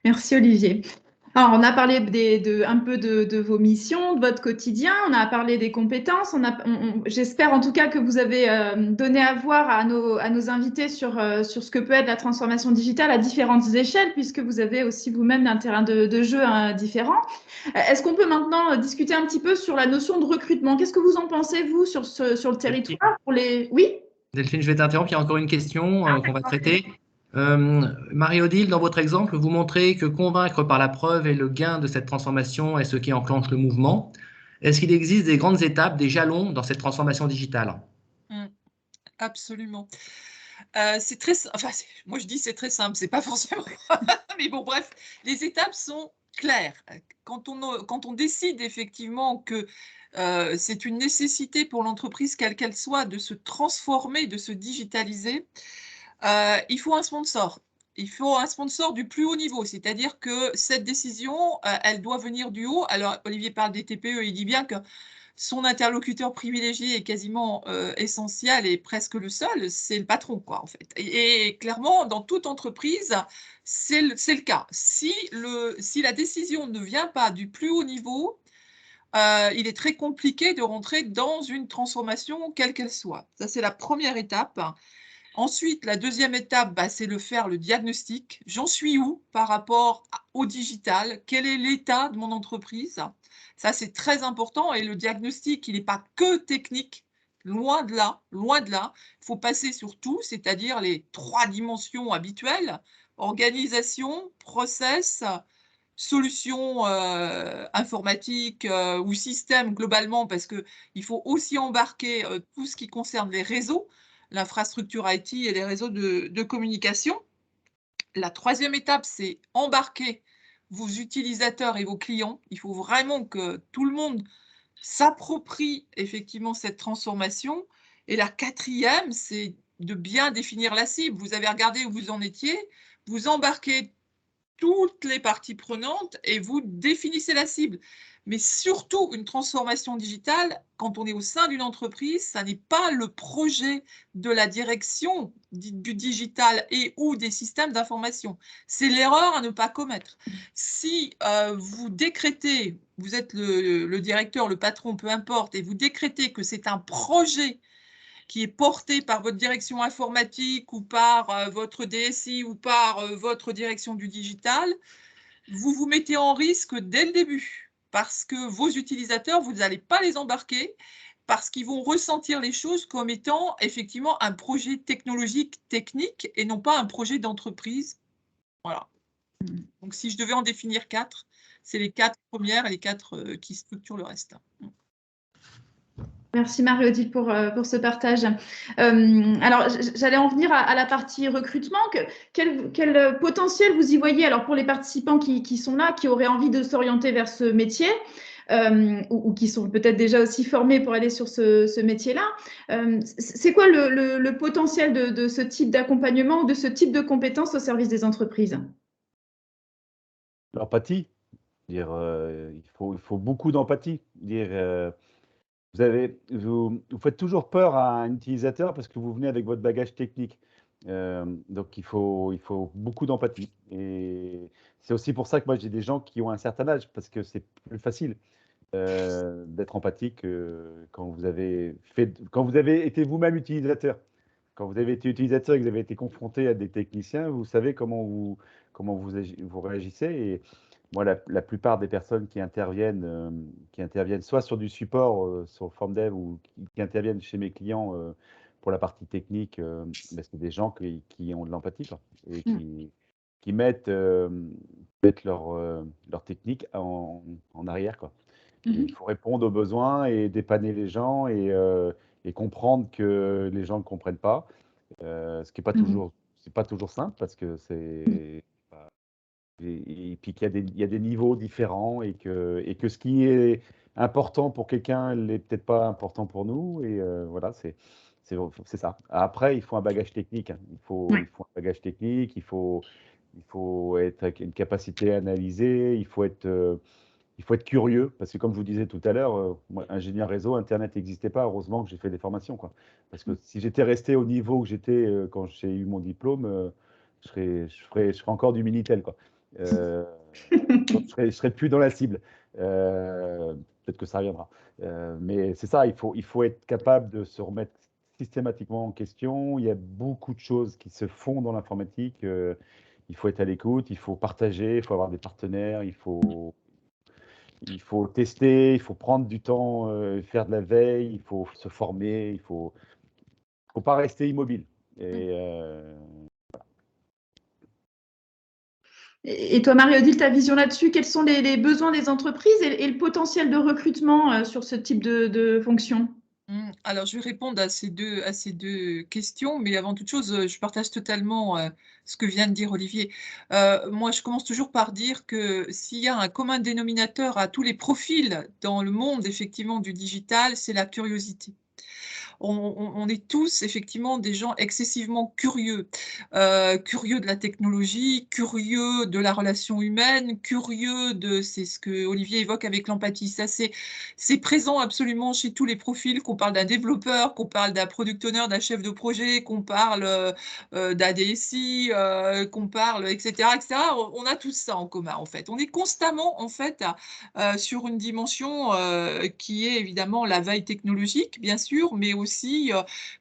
Merci Olivier. Alors, on a parlé un peu de vos missions, de votre quotidien, on a parlé des compétences. J'espère en tout cas que vous avez donné à voir à nos invités sur ce que peut être la transformation digitale à différentes échelles, puisque vous avez aussi vous-même un terrain de jeu différent. Est-ce qu'on peut maintenant discuter un petit peu sur la notion de recrutement? Qu'est-ce que vous en pensez, vous, sur le territoire pour les... Oui? Delphine, je vais t'interrompre. Il y a encore une question qu'on va traiter. Marie-Odile, dans votre exemple, vous montrez que convaincre par la preuve est le gain de cette transformation et ce qui enclenche le mouvement. Est-ce qu'il existe des grandes étapes, des jalons dans cette transformation digitale? Absolument. C'est très, enfin, moi je dis c'est très simple, c'est pas forcément, mais bon, bref, les étapes sont claires. Quand on décide effectivement que c'est une nécessité pour l'entreprise, quelle qu'elle soit, de se transformer, de se digitaliser, il faut un sponsor. Il faut un sponsor du plus haut niveau, c'est-à-dire que cette décision, elle doit venir du haut. Alors, Olivier parle des TPE, il dit bien que son interlocuteur privilégié est quasiment essentiel et presque le seul, c'est le patron, quoi, en fait. Et clairement, dans toute entreprise, c'est le cas. Si la décision ne vient pas du plus haut niveau, il est très compliqué de rentrer dans une transformation, quelle qu'elle soit. Ça, c'est la première étape. Ensuite, la deuxième étape, c'est le diagnostic. J'en suis où par rapport au digital? Quel est l'état de mon entreprise? Ça, c'est très important. Et le diagnostic, il n'est pas que technique. Loin de là, loin de là. Il faut passer sur tout, c'est-à-dire les 3 dimensions habituelles: organisation, process solutions informatiques ou systèmes globalement, parce qu'il faut aussi embarquer tout ce qui concerne les réseaux, l'infrastructure IT et les réseaux de communication. La troisième étape, c'est embarquer vos utilisateurs et vos clients. Il faut vraiment que tout le monde s'approprie effectivement cette transformation. Et la quatrième, c'est de bien définir la cible. Vous avez regardé où vous en étiez, vous embarquez toutes les parties prenantes et vous définissez la cible. Mais surtout, une transformation digitale, quand on est au sein d'une entreprise, ça n'est pas le projet de la direction du digital et ou des systèmes d'information. C'est l'erreur à ne pas commettre. Si vous décrétez, vous êtes le directeur, le patron, peu importe, et vous décrétez que c'est un projet qui est porté par votre direction informatique ou par votre DSI ou par votre direction du digital, vous vous mettez en risque dès le début parce que vos utilisateurs, vous n'allez pas les embarquer parce qu'ils vont ressentir les choses comme étant effectivement un projet technologique, technique et non pas un projet d'entreprise. Voilà. Donc, si je devais en définir 4, c'est les 4 premières et les 4 qui structurent le reste. Merci Marie-Odile pour ce partage. Alors, j'allais en venir à la partie recrutement. Quel potentiel vous y voyez alors pour les participants qui sont là, qui auraient envie de s'orienter vers ce métier ou qui sont peut-être déjà aussi formés pour aller sur ce métier-là. C'est quoi le potentiel de ce type d'accompagnement ou de ce type de compétences au service des entreprises? L'empathie. Il faut beaucoup d'empathie. Vous faites toujours peur à un utilisateur parce que vous venez avec votre bagage technique. Donc, il faut beaucoup d'empathie. Et c'est aussi pour ça que moi, j'ai des gens qui ont un certain âge parce que c'est plus facile d'être empathique quand vous avez été vous-même utilisateur. Quand vous avez été utilisateur et que vous avez été confronté à des techniciens, vous savez comment vous réagissez. Et moi, la plupart des personnes qui interviennent soit sur du support, sur FormDev ou qui interviennent chez mes clients pour la partie technique, c'est des gens qui ont de l'empathie et qui mettent leur technique en arrière, quoi. Il faut répondre aux besoins et dépanner les gens et comprendre que les gens ne comprennent pas, ce qui n'est pas toujours simple parce que c'est et puis qu'il y a des niveaux différents et que ce qui est important pour quelqu'un n'est peut-être pas important pour nous. Et voilà, c'est ça. Après, il faut un bagage technique, hein. Il faut un bagage technique, il faut être avec une capacité à analyser, il faut être curieux, parce que comme je vous disais tout à l'heure, moi, ingénieur réseau, Internet n'existait pas. Heureusement que j'ai fait des formations, quoi. Parce que si j'étais resté au niveau que j'étais quand j'ai eu mon diplôme, je ferais encore du Minitel, quoi. Je serais plus dans la cible. Peut-être que ça reviendra. Mais c'est ça, il faut être capable de se remettre systématiquement en question. Il y a beaucoup de choses qui se font dans l'informatique. Il faut être à l'écoute, il faut partager, il faut avoir des partenaires, il faut tester, il faut prendre du temps, faire de la veille, il faut se former, il faut pas rester immobile. Et toi, Marie-Odile, ta vision là-dessus, quels sont les besoins des entreprises et le potentiel de recrutement sur ce type de fonction? Alors, je vais répondre à ces deux questions, mais avant toute chose, je partage totalement ce que vient de dire Olivier. Moi, je commence toujours par dire que s'il y a un commun dénominateur à tous les profils dans le monde, effectivement, du digital, c'est la curiosité. On est tous effectivement des gens excessivement curieux, curieux de la technologie, curieux de la relation humaine, c'est ce que Olivier évoque avec l'empathie. Ça, c'est présent absolument chez tous les profils, qu'on parle d'un développeur, qu'on parle d'un product owner, d'un chef de projet, qu'on parle d'un DSI, qu'on parle, etc., etc. On a tout ça en commun, en fait. On est constamment, en fait, sur une dimension qui est évidemment la veille technologique, bien sûr, mais aussi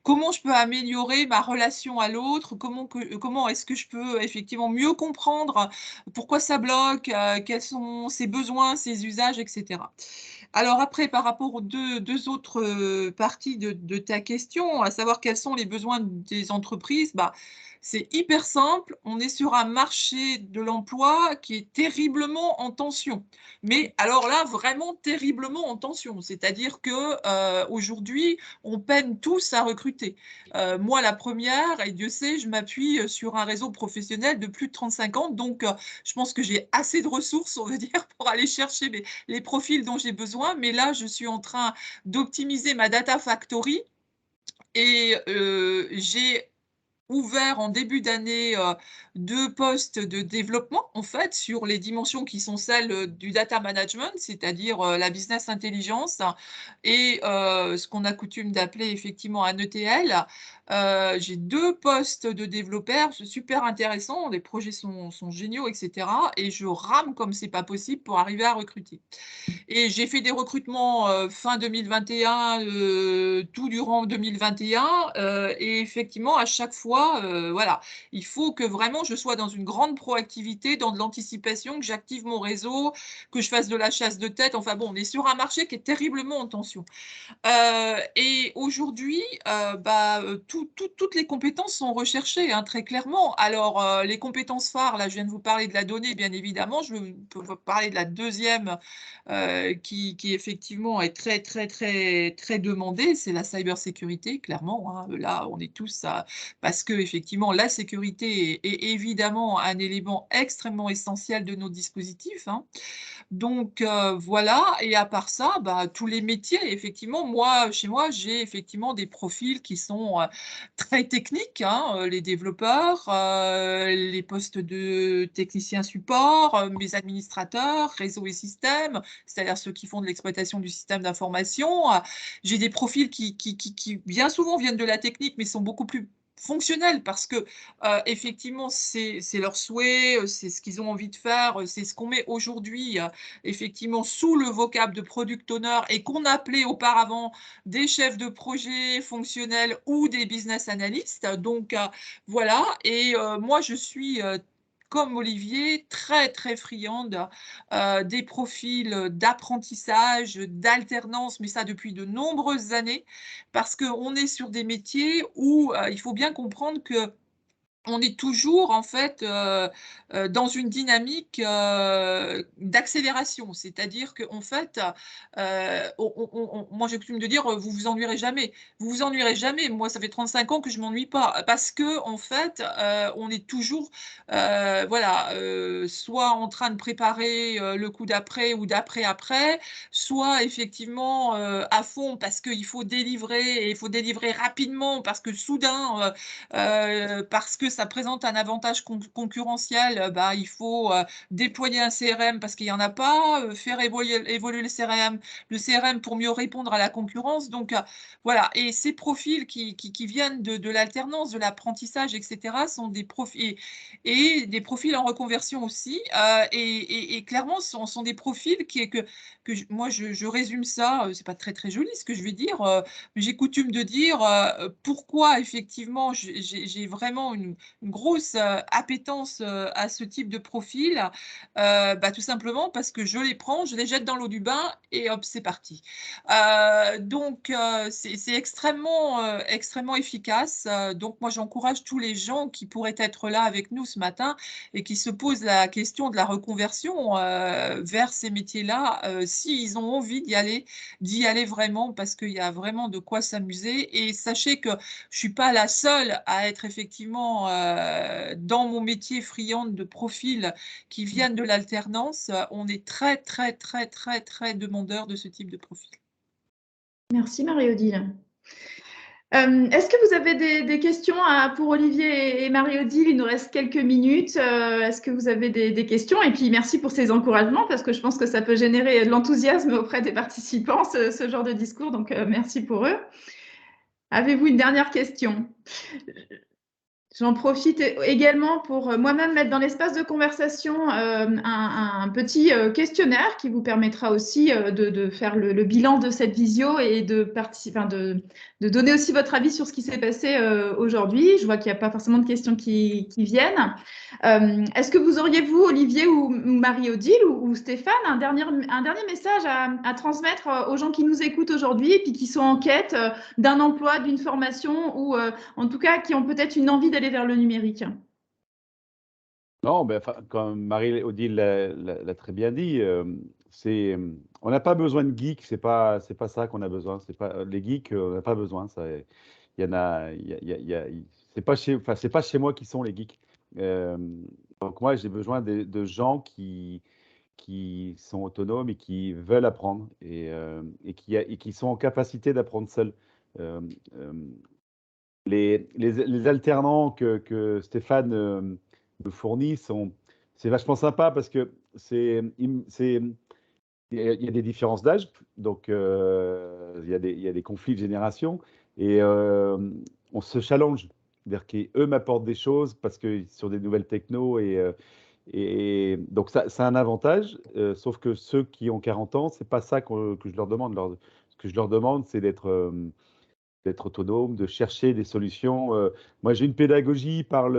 comment je peux améliorer ma relation à l'autre, comment est-ce que je peux effectivement mieux comprendre pourquoi ça bloque, quels sont ses besoins, ses usages, etc. Alors après, par rapport aux deux autres parties de ta question, à savoir quels sont les besoins des entreprises, C'est hyper simple. On est sur un marché de l'emploi qui est terriblement en tension. Mais alors là, vraiment terriblement en tension. C'est-à-dire que aujourd'hui, on peine tous à recruter. Moi, la première, et Dieu sait, je m'appuie sur un réseau professionnel de plus de 35 ans. Donc, je pense que j'ai assez de ressources, on veut dire, pour aller chercher les profils dont j'ai besoin. Mais là, je suis en train d'optimiser ma data factory et j'ai ouvert en début d'année 2 postes de développement, en fait, sur les dimensions qui sont celles du data management, c'est-à-dire la business intelligence et ce qu'on a coutume d'appeler effectivement un ETL. J'ai 2 postes de développeurs, c'est super intéressant, les projets sont géniaux, etc. Et je rame comme c'est pas possible pour arriver à recruter. Et j'ai fait des recrutements fin 2021, tout durant 2021. Et effectivement, à chaque fois, voilà, il faut que vraiment je sois dans une grande proactivité, dans de l'anticipation, que j'active mon réseau, que je fasse de la chasse de tête. Enfin bon, on est sur un marché qui est terriblement en tension. Et aujourd'hui, toutes les compétences sont recherchées, hein, très clairement. Alors, les compétences phares, là, je viens de vous parler de la donnée, bien évidemment. Je peux vous parler de la deuxième, qui effectivement est très, très, très, très demandée, c'est la cybersécurité, clairement, hein. Là, on est tous parce que effectivement, la sécurité est évidemment un élément extrêmement essentiel de nos dispositifs, hein. Donc voilà, et à part ça, tous les métiers, effectivement, chez moi, j'ai effectivement des profils qui sont très techniques, hein, les développeurs, les postes de technicien support, mes administrateurs, réseau et système, c'est-à-dire ceux qui font de l'exploitation du système d'information. J'ai des profils qui bien souvent viennent de la technique, mais sont beaucoup plus fonctionnels parce que effectivement, c'est leur souhait, c'est ce qu'ils ont envie de faire, c'est ce qu'on met aujourd'hui effectivement sous le vocable de product owner et qu'on appelait auparavant des chefs de projet fonctionnels ou des business analysts. Donc voilà, et moi je suis comme Olivier, très, très friande des profils d'apprentissage, d'alternance, mais ça depuis de nombreuses années, parce qu'on est sur des métiers où il faut bien comprendre que on est toujours en fait dans une dynamique d'accélération, c'est-à-dire qu'en fait, moi j'ai coutume de dire, vous vous ennuierez jamais. Vous vous ennuierez jamais. Moi, ça fait 35 ans que je m'ennuie pas, parce que en fait, on est toujours, voilà, soit en train de préparer le coup d'après ou d'après-après, soit effectivement à fond parce qu'il faut délivrer et il faut délivrer rapidement parce que soudain, parce que ça présente un avantage concurrentiel, il faut déployer un CRM parce qu'il n'y en a pas, faire évoluer le CRM pour mieux répondre à la concurrence. Donc voilà, et ces profils qui viennent de l'alternance, de l'apprentissage, etc., sont des profils et des profils en reconversion aussi. Et clairement, ce sont des profils moi je résume ça, c'est pas très très joli ce que je vais dire, mais j'ai coutume de dire pourquoi effectivement j'ai vraiment une grosse appétence à ce type de profil, tout simplement parce que je les prends, je les jette dans l'eau du bain et hop, c'est parti. Donc, c'est extrêmement, extrêmement efficace. Donc, moi, j'encourage tous les gens qui pourraient être là avec nous ce matin et qui se posent la question de la reconversion vers ces métiers-là, s'ils ont envie d'y aller vraiment, parce qu'il y a vraiment de quoi s'amuser. Et sachez que je suis pas la seule à être effectivement dans mon métier friande de profils qui viennent de l'alternance. On est très, très, très, très, très demandeurs de ce type de profil. Merci Marie-Odile. Est-ce que vous avez des questions pour Olivier et Marie-Odile? Il nous reste quelques minutes. Est-ce que vous avez des questions? Et puis merci pour ces encouragements parce que je pense que ça peut générer de l'enthousiasme auprès des participants, ce genre de discours. Donc merci pour eux. Avez-vous une dernière question? J'en profite également pour moi-même mettre dans l'espace de conversation un petit questionnaire qui vous permettra aussi de faire le bilan de cette visio et de donner aussi votre avis sur ce qui s'est passé aujourd'hui. Je vois qu'il n'y a pas forcément de questions qui viennent. Est-ce que vous auriez, vous, Olivier ou Marie-Odile ou Stéphane, un dernier message à transmettre aux gens qui nous écoutent aujourd'hui et puis qui sont en quête d'un emploi, d'une formation ou en tout cas qui ont peut-être une envie d'aller aller vers le numérique? Non, ben, comme Marie-Odile l'a très bien dit, on n'a pas besoin de geeks, c'est pas ça qu'on a besoin. C'est pas, les geeks, on n'a pas besoin. Ça, il y en a, c'est pas chez moi qui sont les geeks. Euh, donc moi, j'ai besoin de gens qui sont autonomes et qui veulent apprendre et qui sont en capacité d'apprendre seuls. Euh, euh, les alternants que Stéphane me fournit c'est vachement sympa parce que il y a des différences d'âge, donc il y a des conflits de génération et on se challenge. C'est-à-dire qu'eux m'apportent des choses parce que sur des nouvelles techno et donc ça, c'est un avantage, sauf que ceux qui ont 40 ans, c'est pas ça que je leur demande. Ce que je leur demande, c'est d'être autonome, de chercher des solutions. Moi, j'ai une pédagogie par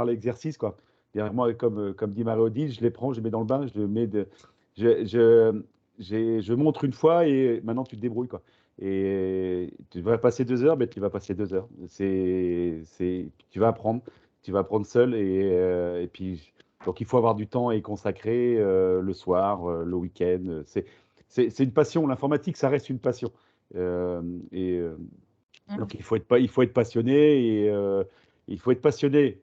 l'exercice, quoi. C'est-à-dire, moi, comme dit Marie-Odile, je les prends, je les mets dans le bain, je mets je montre une fois et maintenant tu te débrouilles, quoi. Et tu vas passer 2 heures, mais tu vas passer 2 heures. Tu vas apprendre seul et puis donc il faut avoir du temps à y consacrer le soir, le week-end. C'est une passion. L'informatique, ça reste une passion. Euh, et donc il faut être passionné et il faut être passionné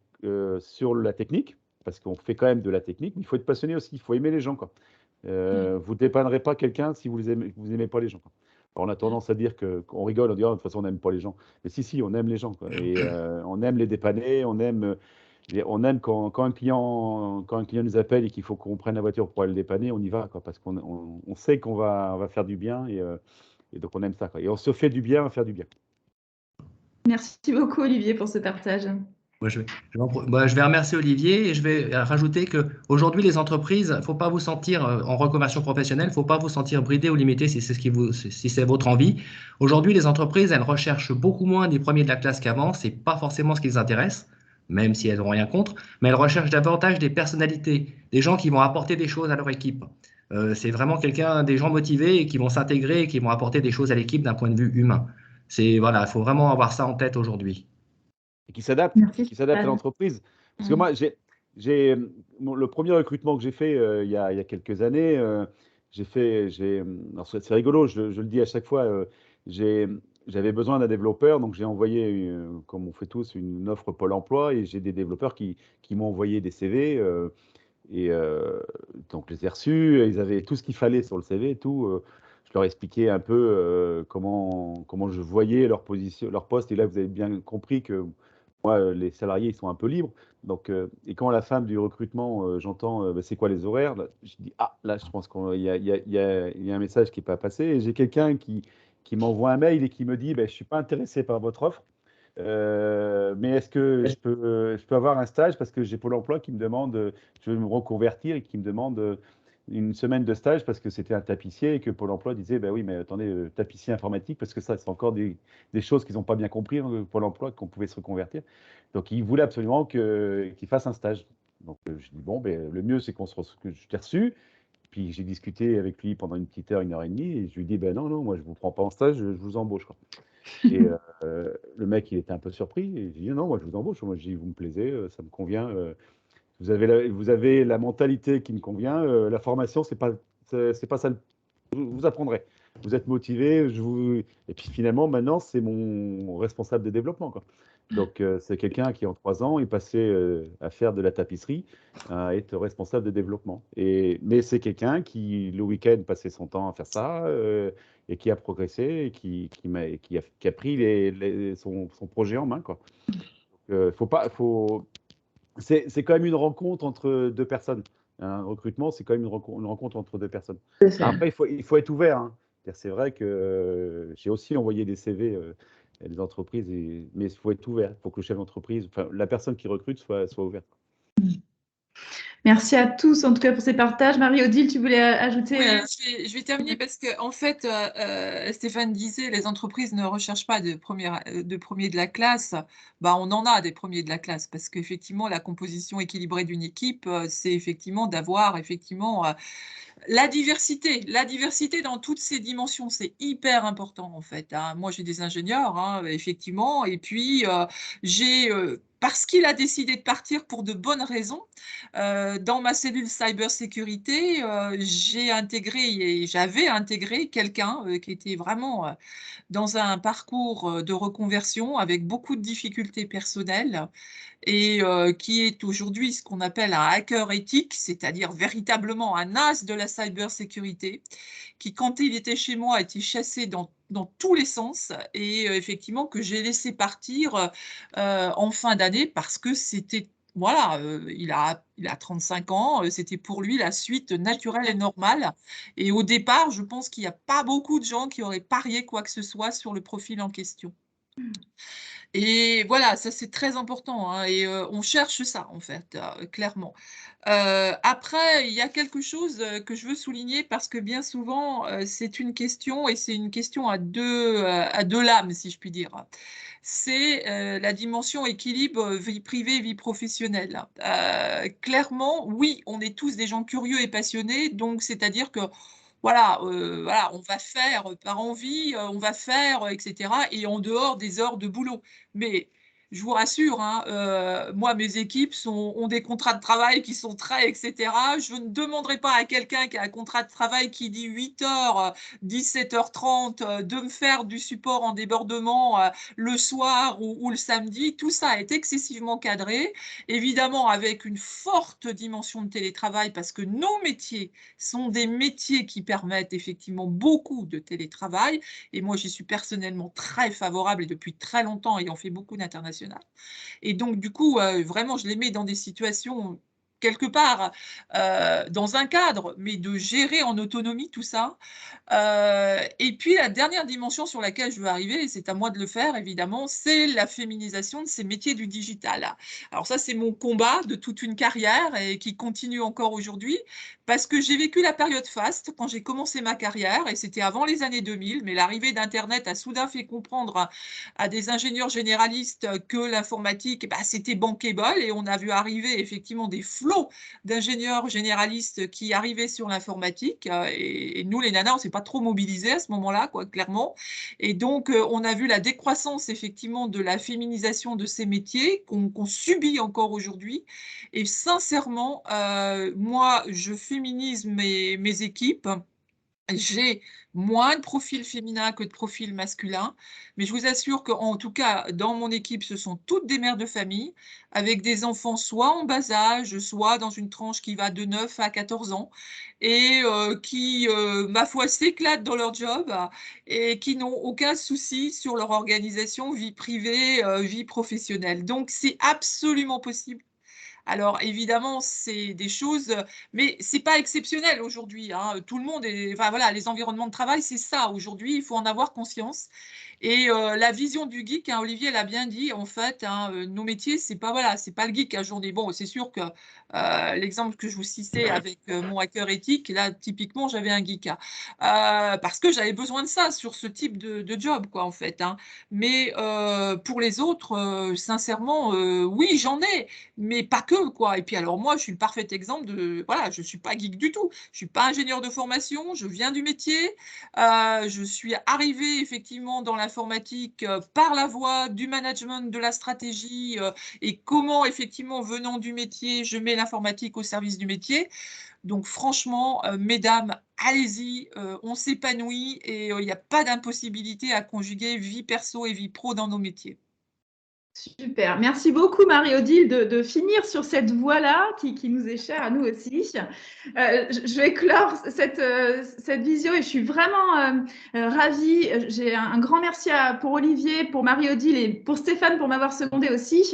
sur la technique parce qu'on fait quand même de la technique, mais il faut être passionné aussi. Il faut aimer les gens, quoi. Vous ne dépannerez pas quelqu'un si vous aimez pas les gens, quoi. Alors, on a tendance à dire qu'on rigole, on dit, ah, de toute façon, on n'aime pas les gens. Mais si, on aime les gens, quoi. Et on aime les dépanner, on aime quand un client nous appelle et qu'il faut qu'on prenne la voiture pour aller le dépanner, on y va, quoi, parce qu'on sait on va faire du bien et donc on aime ça, quoi. Et on se fait du bien à faire du bien. Merci beaucoup, Olivier, pour ce partage. Moi, je vais remercier Olivier et je vais rajouter qu'aujourd'hui, les entreprises, il ne faut pas vous sentir en reconversion professionnelle, il ne faut pas vous sentir bridé ou limité si c'est votre envie. Aujourd'hui, les entreprises, elles recherchent beaucoup moins des premiers de la classe qu'avant. Ce n'est pas forcément ce qui les intéresse, même si elles n'ont rien contre, mais elles recherchent davantage des personnalités, des gens qui vont apporter des choses à leur équipe. C'est vraiment des gens motivés et qui vont s'intégrer et qui vont apporter des choses à l'équipe d'un point de vue humain. Voilà, il faut vraiment avoir ça en tête aujourd'hui. Et qui s'adapte à l'entreprise. Parce que moi, le premier recrutement que j'ai fait il y a quelques années, alors c'est rigolo, je le dis à chaque fois, j'avais besoin d'un développeur, donc j'ai envoyé, comme on fait tous, une offre Pôle emploi et j'ai des développeurs qui m'ont envoyé des CV et donc je les ai reçus, ils avaient tout ce qu'il fallait sur le CV et tout. Je leur expliquais un peu comment je voyais leur position, leur poste. Et là, vous avez bien compris que moi, les salariés, ils sont un peu libres. Donc, et quand à la fin du recrutement, j'entends bah, c'est quoi les horaires, là, je dis ah, là, je pense qu'il y a un message qui n'est pas passé. Et j'ai quelqu'un qui m'envoie un mail et qui me dit bah, je ne suis pas intéressé par votre offre. Mais est-ce que je peux avoir un stage parce que j'ai Pôle emploi qui me demande, je veux me reconvertir et qui me demande une semaine de stage parce que c'était un tapissier et que Pôle emploi disait, ben oui, mais attendez, tapissier informatique, parce que ça, c'est encore des choses qu'ils n'ont pas bien compris, hein, Pôle emploi, qu'on pouvait se reconvertir. Donc, ils voulaient absolument qu'il fasse un stage. Donc, je dis, bon, ben, le mieux, c'est que je t'ai reçu. Puis j'ai discuté avec lui pendant une petite heure, 1 heure et demie, et je lui dis, ben non, non, moi, je ne vous prends pas en stage, je vous embauche, quoi. Et le mec, il était un peu surpris. Et j'ai dit non, moi je vous embauche. Moi je dis vous me plaisez, ça me convient. Vous avez la mentalité qui me convient. La formation, c'est pas ça. Vous apprendrez. Vous êtes motivé. Et puis finalement, maintenant, c'est mon responsable de développement, quoi. Donc c'est quelqu'un qui en 3 ans est passé à faire de la tapisserie, à être responsable de développement. Mais c'est quelqu'un qui le week-end passait son temps à faire ça. Et qui a progressé et qui a pris son projet en main, quoi. Faut pas, c'est quand même une rencontre entre deux personnes. Un recrutement, c'est quand même une rencontre entre deux personnes. Après, il faut être ouvert, hein. C'est vrai que j'ai aussi envoyé des CV à des entreprises, mais il faut être ouvert. Il faut que le chef d'entreprise, enfin, la personne qui recrute soit ouverte. Merci à tous, en tout cas, pour ces partages. Marie-Odile, tu voulais ajouter Oui, je vais terminer parce que, en fait, Stéphane disait, les entreprises ne recherchent pas de premiers de la classe. Bah, on en a des premiers de la classe parce qu'effectivement, la composition équilibrée d'une équipe, c'est effectivement d'avoir effectivement la diversité dans toutes ses dimensions, c'est hyper important en fait, hein. Moi, j'ai des ingénieurs, hein, effectivement, et puis j'ai parce qu'il a décidé de partir pour de bonnes raisons. Dans ma cellule cybersécurité, j'avais intégré quelqu'un qui était vraiment dans un parcours de reconversion avec beaucoup de difficultés personnelles et qui est aujourd'hui ce qu'on appelle un hacker éthique, c'est-à-dire véritablement un as de la cybersécurité, qui, quand il était chez moi, a été chassé dans tous les sens et effectivement que j'ai laissé partir en fin d'année parce que c'était voilà, il a 35 ans, c'était pour lui la suite naturelle et normale. Et au départ, je pense qu'il n'y a pas beaucoup de gens qui auraient parié quoi que ce soit sur le profil en question. Et voilà, ça c'est très important, hein, et on cherche ça en fait, clairement. Après, il y a quelque chose que je veux souligner parce que bien souvent, c'est une question et c'est une question à deux lames, si je puis dire. C'est la dimension équilibre vie privée, vie professionnelle. Clairement, oui, on est tous des gens curieux et passionnés, donc c'est-à-dire que voilà, voilà, on va faire par envie, on va faire, etc. et en dehors des heures de boulot. Mais je vous rassure, hein, moi, mes équipes ont des contrats de travail qui sont très, etc. Je ne demanderai pas à quelqu'un qui a un contrat de travail qui dit 8h, 17h30, de me faire du support en débordement le soir ou le samedi. Tout ça est excessivement cadré, évidemment avec une forte dimension de télétravail parce que nos métiers sont des métiers qui permettent effectivement beaucoup de télétravail. Et moi, j'y suis personnellement très favorable et depuis très longtemps, ayant fait beaucoup d'international. Et donc, du coup, vraiment, je les mets dans des situations quelque part dans un cadre, mais de gérer en autonomie tout ça. Et puis, la dernière dimension sur laquelle je veux arriver, et c'est à moi de le faire, évidemment, c'est la féminisation de ces métiers du digital. Alors ça, c'est mon combat de toute une carrière et qui continue encore aujourd'hui, parce que j'ai vécu la période faste quand j'ai commencé ma carrière, et c'était avant les années 2000, mais l'arrivée d'Internet a soudain fait comprendre à des ingénieurs généralistes que l'informatique, c'était bankable, et on a vu arriver effectivement des flots d'ingénieurs généralistes qui arrivaient sur l'informatique, et nous, les nanas, on ne s'est pas trop mobilisés à ce moment-là, quoi, clairement. Et donc, on a vu la décroissance effectivement de la féminisation de ces métiers qu'on subit encore aujourd'hui. Et sincèrement, moi, je féminise mes équipes. J'ai moins de profils féminins que de profils masculins, mais je vous assure qu'en tout cas, dans mon équipe, ce sont toutes des mères de famille, avec des enfants soit en bas âge, soit dans une tranche qui va de 9 à 14 ans, et qui, ma foi, s'éclatent dans leur job et qui n'ont aucun souci sur leur organisation, vie privée, vie professionnelle. Donc, c'est absolument possible. Alors évidemment, c'est des choses, mais c'est pas exceptionnel aujourd'hui, hein. Tout le monde est, enfin voilà, les environnements de travail, c'est ça aujourd'hui. Il faut en avoir conscience. Et la vision du geek, hein, Olivier l'a bien dit, en fait, hein, nos métiers, c'est pas voilà, c'est pas le geek à journée. Bon, c'est sûr que l'exemple que je vous citais avec mon hacker éthique, là, typiquement, j'avais un geek, hein, parce que j'avais besoin de ça sur ce type de job, quoi, en fait, hein. Mais pour les autres, sincèrement, oui, j'en ai, mais pas que, quoi. Et puis alors moi, je suis le parfait exemple de, voilà, je suis pas geek du tout. Je suis pas ingénieur de formation, je viens du métier, je suis arrivée effectivement dans l'informatique par la voie du management, de la stratégie et comment effectivement venant du métier, je mets l'informatique au service du métier. Donc franchement, mesdames, allez-y, on s'épanouit et il n'y a pas d'impossibilité à conjuguer vie perso et vie pro dans nos métiers. Super. Merci beaucoup, Marie-Odile, de finir sur cette voie-là qui nous est chère à nous aussi. Je vais clore cette visio et je suis vraiment ravie. J'ai un grand merci pour Olivier, pour Marie-Odile et pour Stéphane pour m'avoir secondé aussi.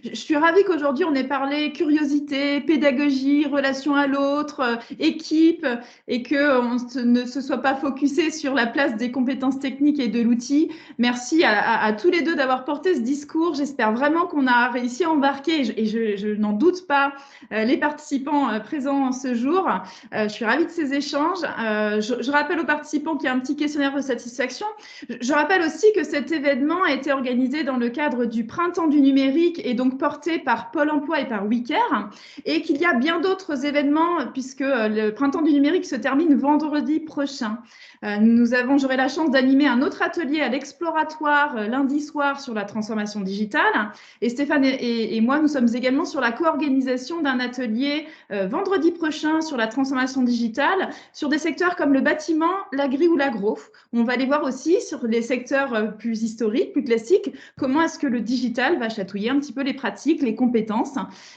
Je suis ravie qu'aujourd'hui, on ait parlé curiosité, pédagogie, relation à l'autre, équipe et qu'on ne se soit pas focusé sur la place des compétences techniques et de l'outil. Merci à tous les deux d'avoir porté ce discours. J'espère vraiment qu'on a réussi à embarquer, et je n'en doute pas, les participants présents ce jour. Je suis ravie de ces échanges. Je rappelle aux participants qu'il y a un petit questionnaire de satisfaction. Je rappelle aussi que cet événement a été organisé dans le cadre du Printemps du numérique et donc porté par Pôle emploi et par WeCare, et qu'il y a bien d'autres événements puisque le Printemps du numérique se termine vendredi prochain. J'aurai la chance d'animer un autre atelier à l'Exploratoire lundi soir sur la transformation digitale. digitale. Et Stéphane et moi, nous sommes également sur la co-organisation d'un atelier vendredi prochain sur la transformation digitale, sur des secteurs comme le bâtiment, l'agri ou l'agro. On va aller voir aussi sur les secteurs plus historiques, plus classiques, comment est-ce que le digital va chatouiller un petit peu les pratiques, les compétences.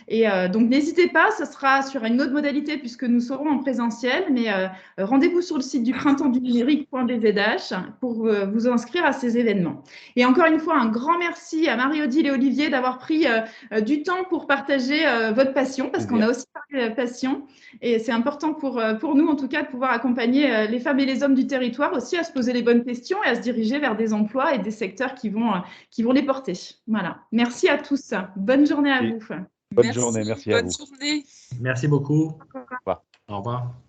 Et donc, n'hésitez pas, ce sera sur une autre modalité puisque nous serons en présentiel, mais rendez-vous sur le site du printemps du numérique.bzh pour vous inscrire à ces événements. Et encore une fois, un grand merci à Marie-Odile et Olivier d'avoir pris du temps pour partager votre passion, parce qu'on a aussi parlé de passion. Et c'est important pour nous, en tout cas, de pouvoir accompagner les femmes et les hommes du territoire aussi à se poser les bonnes questions et à se diriger vers des emplois et des secteurs qui vont les porter. Voilà. Merci à tous. Bonne journée à vous. Bonne journée, merci à vous. Bonne journée. Merci beaucoup. Au revoir. Au revoir.